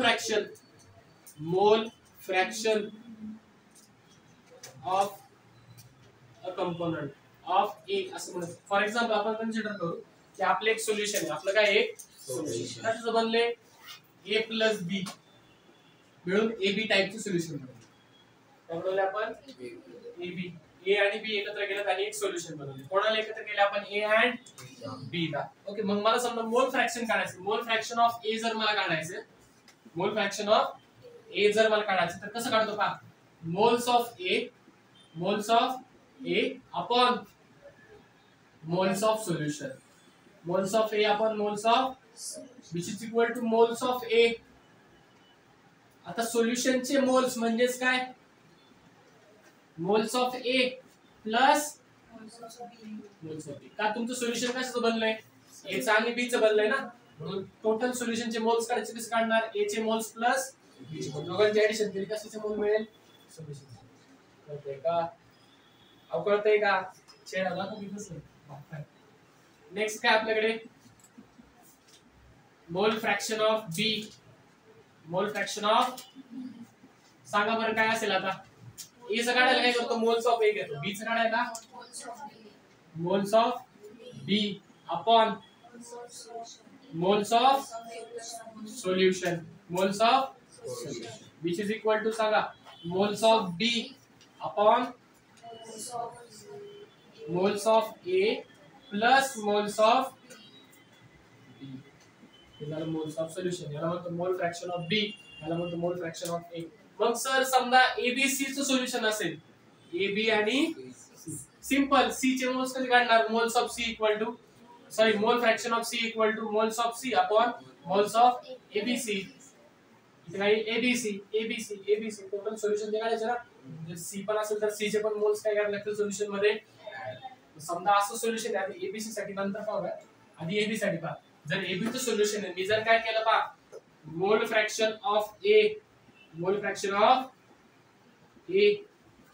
fraction of a component of A असं म्हणतो. फॉर एक्झाम्पल आपण कन्सिडर करू की आपलं एक सोल्युशन आहे. आपलं काय एक सोल्युशन. त्याचं बनले ए प्लस बी मिळून ए बी टाइपचं सोल्युशन बनवलं. काय बनवलं आपण? A B. ए आणि बी एकत्र केलं आणि एक सोल्युशन बनवले. कोणाला एकत्र केलं आपण? ए अँड बी ला. ओके, मग मला समजा मोल फ्रॅक्शन काढायचं. मोल फ्रॅक्शन ऑफ ए जर मला काढायचं, मोल फ्रॅक्शन ऑफ ए जर मला काढायचं तर कसं काढतो पहा. Moles of A upon moles of solution. Moles of A upon moles of which is equal to moles of A. आता सोल्युशनचे मोल्स म्हणजेच काय? Moles of A plus moles of B. का तुमचं सोल्युशन कसं बनलंय? ए चं आणि बी चं बनलंय ना, म्हणून टोटल सोल्युशनचे मोल्स काढायचे. कसं काढणार? ए चे मोल्स प्लस बी चे मोल्स. दोघांची ऍडिशन केली कशाचे मोल मिळेल? सोल्युशन. कळतंय का? कळतंय का? छेडा दाखव की कसं. नेक्स्ट काय आपल्याकडे? मोल फ्रॅक्शन ऑफ बी. मोल फ्रॅक्शन ऑफ सांगा बरं काय असेल आता? ए चं काढायला काय करतो? मोल्स ऑफ ए घेतो. बी चं काढायला moles of B upon moles of solution. Moles of which is equal to सांगा moles of B upon moles of A plus moles of B. याला मोल्स ऑफ सोल्युशन. याला म्हणतो मोल फ्रॅक्शन ऑफ बी. याला म्हणतो मोल फ्रॅक्शन ऑफ ए. मग sir समजा एबीसी चं सोल्युशन असेल, ए बी आणि सिंपल सी चे मोल्स कसे काढणार? Moles of C equal to sorry mole fraction of C equal to moles of C upon moles of ABC. इथे काय? एबीसी टोटल सोल्युशन ते काढायचं ना. म्हणजे सी पण असेल तर सी चे पण मोल्स काय करायला लागतील सोल्युशन मध्ये. समजा असं सोल्युशन आहे. आधी एबीसी साठी नंतर पाहूया. आधी एबी साठी पहा. जर एबी चं सोल्युशन आहे, मी जर काय केलं पहा, mole fraction of A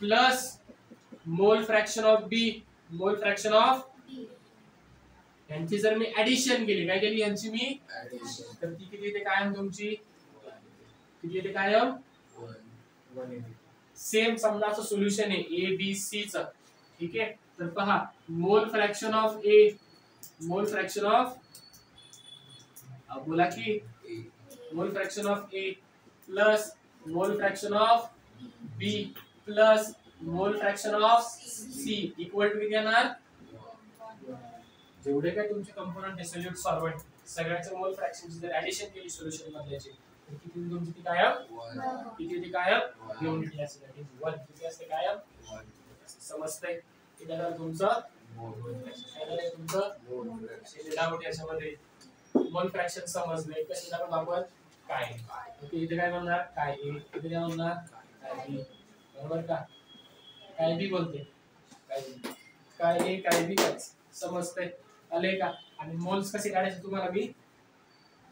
plus mole fraction of B यांची जर मी ऍडिशन केली, काय केली यांची मी ऍडिशन, तर ती किती येते कायम तुमची? किती येते कायम? 1 येते. सेम समजा असं सोल्युशन आहे ए बी सी चं. ठीक आहे, तर पहा मोल फ्रॅक्शन ऑफ ए बोला की mole fraction of A plus mole fraction of B plus mole fraction of C equal to किती येणार? जेवढे काय तुमचे कंपोनंट सोल्यूट सॉल्व्हेंट सगळ्याचे मोल फ्रॅक्शनची जर ऍडिशन केली सोल्युशन मधल्याची तर किती तुमची ती कायम किती होती कायम युनिटी असते दॅट इज 1 किती असते कायम समजतंय किती झालं तुमचं तुमचं डाऊट याच्यामध्ये मोल फ्रॅक्शन समजले कसे दाखवतो आपण काय ओके इथे काय म्हणणार काय ए इथे काय म्हणणार काय बी बरोबर का काय बी बोलते काय ए काय बी काय समजतंय आले का आणि मोल्स कसे काढायचे तुम्हाला मी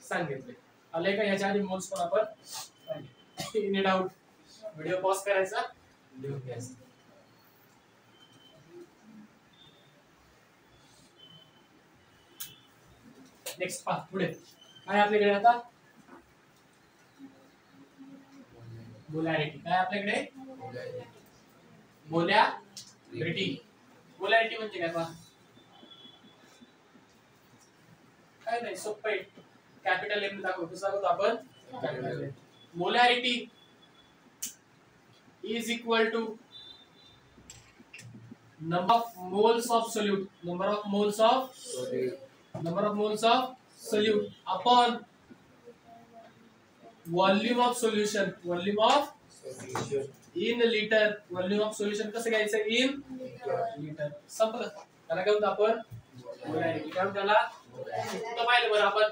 सांगितले आले का याच्या आधी मोल्स पण आपण इन डाऊट व्हिडिओ पॉज करायचा लिहून घ्यायचा नेक्स्ट पहा पुढे काय आपल्याकडे आता मोलॅरिटी काय आपल्याकडे मोलॅरिटी मोलॅरिटी म्हणजे काय पहा काय नाही सोपं आहे कॅपिटल एम दाखवतो कसं दाखवतो आपण molarity is equal to number of moles of solute number of moles of solute upon volume of solution in liter volume of solution कसं घ्यायचं in liter संपलं त्याला काय म्हणतो आपण मोलॅरिटी काय म्हणतो त्याला कुठं पाहिलं बरं आपण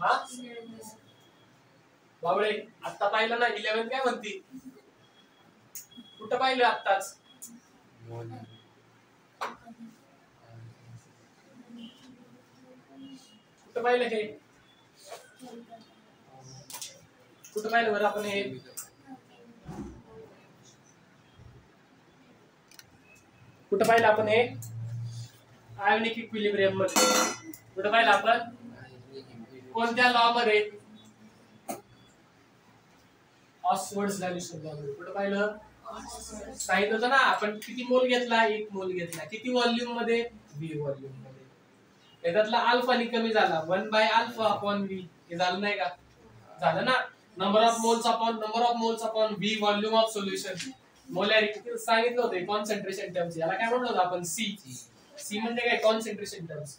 हा बाबळे आता पाहिलं ना 11 काय म्हणती कुठं पाहिलं आत्ताच कुठं पाहिलं हे कुठं पाहिलं बरं आपण हे कुठं पाहिलं आपण हे आयोनिक इक्विलिब्रियम मध्ये कुठं पाहिलं आपण कोणत्या लॉ मध्ये ऑक्सफोर्ड सॉल्युशन लॉ मध्ये कुठं पाहिलं सांगितलं होतं ना आपण किती मोल घेतला एक मोल घेतला किती व्हॉल्यूम मध्ये v व्हॉल्यूम मध्ये त्याच्यातला अल्फा नि कमी झाला 1/α अपॉन v हे झालं नाही का झालं ना number of moles upon v volume of solution molarity सांगितलं होतं कॉन्सन्ट्रेशन टर्म्स याला काय म्हणलं होतं आपण सी म्हणजे काय कॉन्सन्ट्रेशन टर्म्स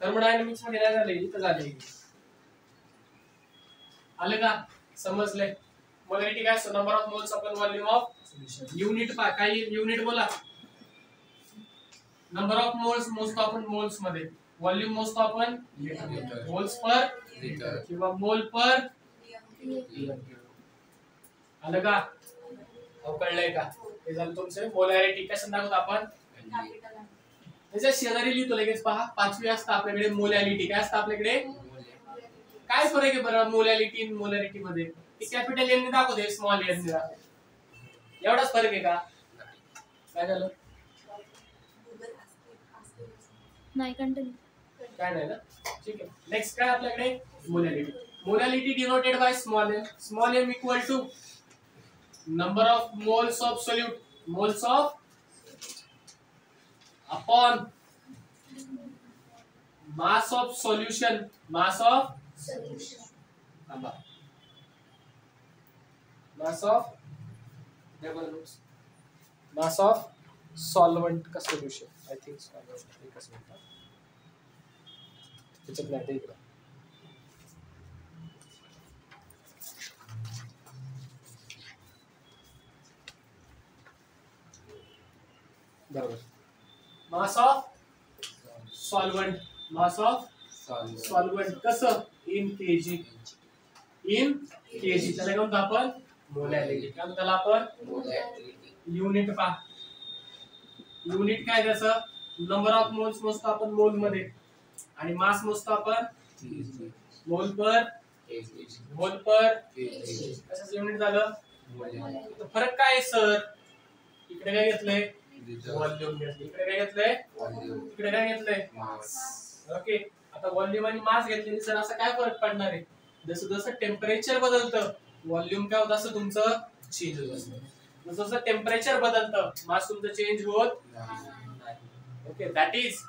थर्मोडायनामिक्स मध्ये काय झाले इथं झाले आलं का समजले मोलॅरिटी काय असतो number of moles upon volume of solution unit काय युनिट बोला नंबर ऑफ मोल्स मोजतो आपण मोल्स मध्ये व्हॉल्यूम मोजतो आपण मोल्स पर लिटर किंवा मोल पर आलं का कळलंय का हे झालं तुमचे मोलॅरिटी कसं दाखवतो आपण त्याच्या शेजारी लिहितो लगेच पहा पाचवी असतं आपल्याकडे मोलॅरिटी काय असतं आपल्याकडे काय फरक आहे बरं मोलॅरिटी आणि मोलॅरिटी मध्ये कॅपिटल एन ने दाखवते स्मॉल एन ने दाखवते एवढाच फरक आहे का काय झालं नाही कंटिन्यू काय नाही ना ठीक आहे नेक्स्ट काय आपल्याकडे molarity denoted by small m equal to number of moles of solute moles of upon mass of solution mass of mass of solvent का सोल्यूशन आय थिंक सॉल्वेंट एकच मिनिट त्याच्यात नाही इकडे बरोबर मास ऑफ सॉल्वेंट कसं in KG त्याला काय म्हणतो आपण मोलॅरिटी काय म्हणतो त्याला आपण युनिट पहा युनिट काय त्याचं नंबर ऑफ मोल्स मोजतो आपण मोल मध्ये आणि मास मोजतो आपण मोल पर कशाचं युनिट झालं फरक काय आहे सर इकडे काय घेतलंय व्हॉल्यूम घेतलं इकडे काय घेतलंय इकडे काय घेतलंय ओके आता व्हॉल्यूम आणि मास घेतले सर असं काय फरक पडणार आहे जसं जसं टेम्परेचर बदलतं व्हॉल्यूम काय होत असं तुमचं चेंज होत असतं जसं जसं टेम्परेचर बदलतं मास तुमचं चेंज होत नाही ओके दॅट इज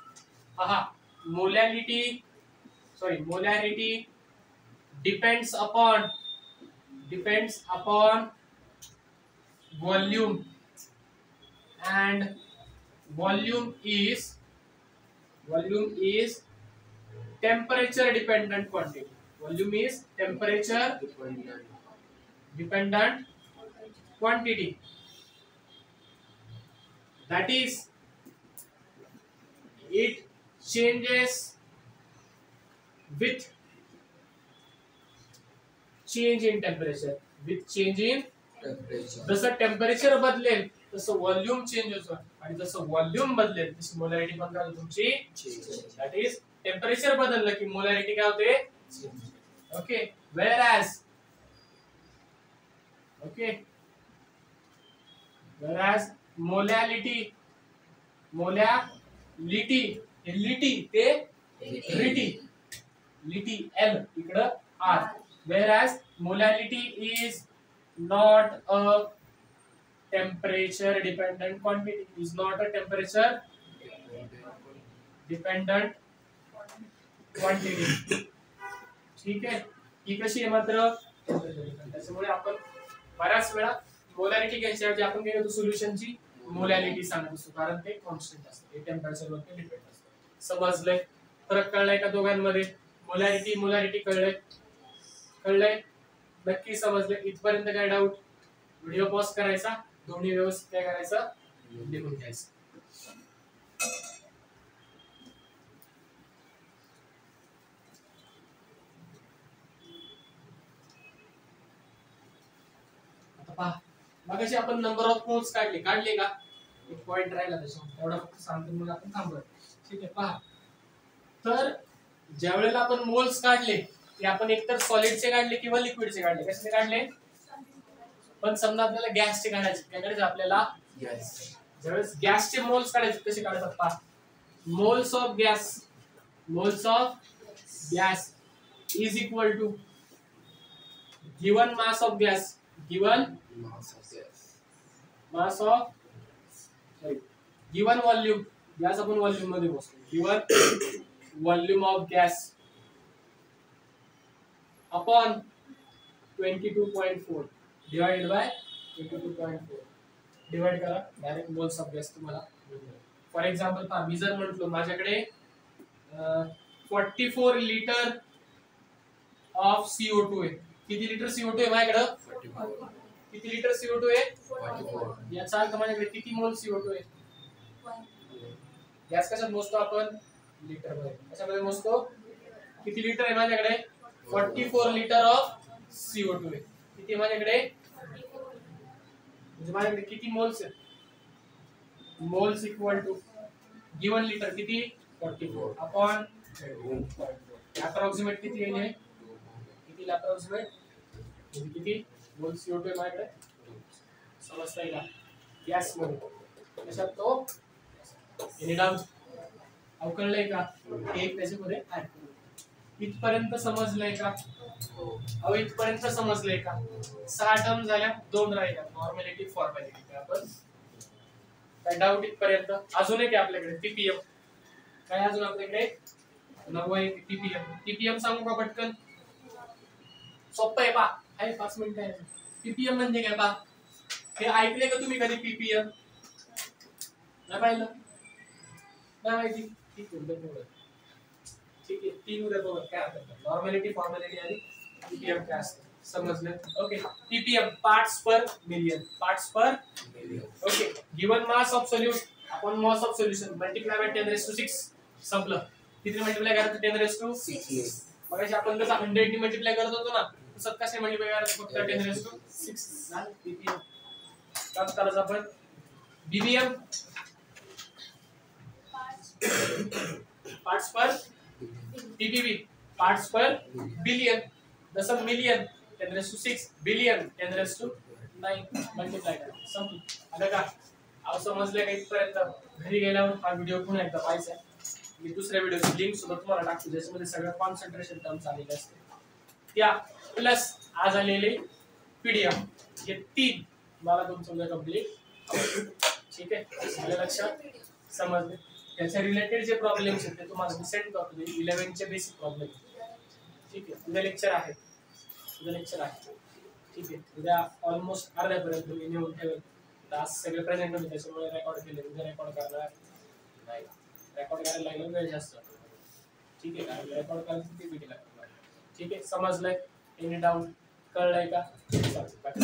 पहा molarity depends upon volume and volume is temperature dependent quantity. Volume is temperature dependent quantity. That is, it changes with change in temperature. With change in temperature. जसं temperature बदलेल तसं volume change होतं आणि जसं volume बदलेल तशी molarity पण काय होते तुमची. दॅट इज टेम्परेचर बदललं की मोलॅरिटी काय होते. ओके. whereas मोलॅलिटी हे लिटी ते लिटी L इकडं R. whereas molality is not a temperature dependent quantity, is not a temperature dependent quantity. ठीक आहे. ही कशी आहे मात्र त्याच्यामुळे आपण बऱ्याच वेळा मोलॅरिटी घ्यायच्याऐवजी आपण काय करतो सोल्युशनची मोलॅलिटी सांगत असतो कारण ते कॉन्स्टंट असतं. ते टेम्परेचर वरती डिपेंड असतं. समजलंय? फरक कळलाय का दोघांमध्ये? मोलॅरिटी कळलंय नक्की समजलं? इथपर्यंत काय डाऊट? व्हिडिओ पॉज करायचा, दोन्ही व्यवस्थित काय करायचं लिहून घ्यायचं. आता पहा, मगाशी आपण नंबर ऑफ मोल्स काढले का? एक पॉइंट राहिला त्याच्यावर तेवढा फक्त सांगतो मग आपण थांबूया. ठीक आहे. पहा, तर ज्या वेळेला आपण मोल्स काढले ते आपण एकतर सॉलिडचे काढले किंवा लिक्विडचे काढले. कशाचे काढले? पण समजा आपल्याला गॅसचे काढायचे. काय काढायचे आपल्याला? ज्यावेळेस गॅसचे मोल्स काढायचे कसे काढतात पहा. Moles of gas is equal to given mass of gas given volume. Gas आपण व्हॉल्यूम मध्ये मोजतो. Given volume of gas upon 22.4 divided by 22.4 divide करा. डायरेक्ट मोल्स ऑफ गॅस तुम्हाला. फॉर एक्झाम्पल पहा, मी जर म्हटलो माझ्याकडे 44 लिटर ऑफ CO2 आहे. किती लिटर CO2 आहे माझ्याकडे? किती लिटर CO2 आहे? 44. याचा अर्थ माझ्याकडे किती मोल CO2 आहे? गॅस कशात मोजतो आपण? लिटर मध्ये. कशामध्ये मोजतो? किती लिटर आहे माझ्याकडे? 44 लिटर ऑफ CO2 आहे. किती माझ्याकडे? म्हणजे माझ्याकडे किती मोल्स आहेत? Moles equal to given litre किती? 44 अपॉन अप्रॉक्सिमेट किती येईल? किती अप्रॉक्सिमेट म्हणजे किती मोल CO2 आहे माझ्याकडे? समजता येईल? गॅस मध्ये कशात तो एनी डाऊट अवकळलंय का? एक त्याच्यामध्ये ऍड करू. इथपर्यंत समजलंय का? अहो इथपर्यंत समजलंय का? 6 टर्म झाल्या, 2 राहिल्या. नॉर्मॅलिटी फॉर्मॅलिटी. आपण काय डाऊट इथपर्यंत? अजून एक आपल्याकडे पीपीएम. काय अजून आपल्याकडे? 9 पीपीएम सांगू का पटकन? सोपं आहे पा. आहे 5 मिनिटं आहे. पीपीएम म्हणजे काय पा? हे ऐकले का तुम्ही कधी पीपीएम? नाही पाहिलं? नाही माहिती? ठीक आहे. ठीक आहे. 3 उद्या बघा काय हरकत नाही. नॉर्मॅलिटी फॉर्मॅलिटी आणि पीपीएम काय असतं समजलं? Okay. Ppm parts per million. Okay. Given mass of solution upon mass of solution multiply by 10⁶ संपलं. किती मल्टिप्लाय करायचं? 10⁶. मगाशी आपण जसं 100 ने मल्टिप्लाय करत होतो ना तसं कसे मल्टिप्लाय करायचं? फक्त 10⁶ झालं. पीपीएम काय करायचं आपण? बीबीएम पार्ट्स पर पीपीबी पार्ट्स पर बिलियन. जसं मिलियन 10⁶, बिलियन 10⁹ मल्टिप्लाय करा. संपलं. आलं का? अहो समजलं का इथपर्यंत? घरी गेल्यावर हा व्हिडिओ पुन्हा एकदा पाहायचा. मी दुसऱ्या व्हिडिओची लिंक सुद्धा तुम्हाला टाकतो ज्याच्यामध्ये सगळ्या कॉन्सन्ट्रेशन टर्म्स आलेले असते त्या प्लस आज आलेले पीडीएफ. हे 3 मला तुमचं उद्या कंप्लीट. ठीक आहे. आपल्या लक्षात समजले? त्याच्या रिलेटेड जे प्रॉब्लेम्स आहेत ते तुम्हाला मी सेंड करतो. 11 चे बेसिक प्रॉब्लेम. ठीक आहे. उद्या लेक्चर आहे. ठीक आहे. उद्या ऑलमोस्ट अर्ध्यापर्यंत मी नेऊन ठेवेल. आता आज सगळे प्रेझेंट होते त्याच्यामुळे रेकॉर्ड केले, उद्या रेकॉर्ड करणार नाही. रेकॉर्ड करायला लागलं वेळ जास्त जातो. ठीक आहे, कारण रेकॉर्ड करायचं PPT लागतं. ठीक आहे, समजलंय? Any doubt? कळलंय का? बाकी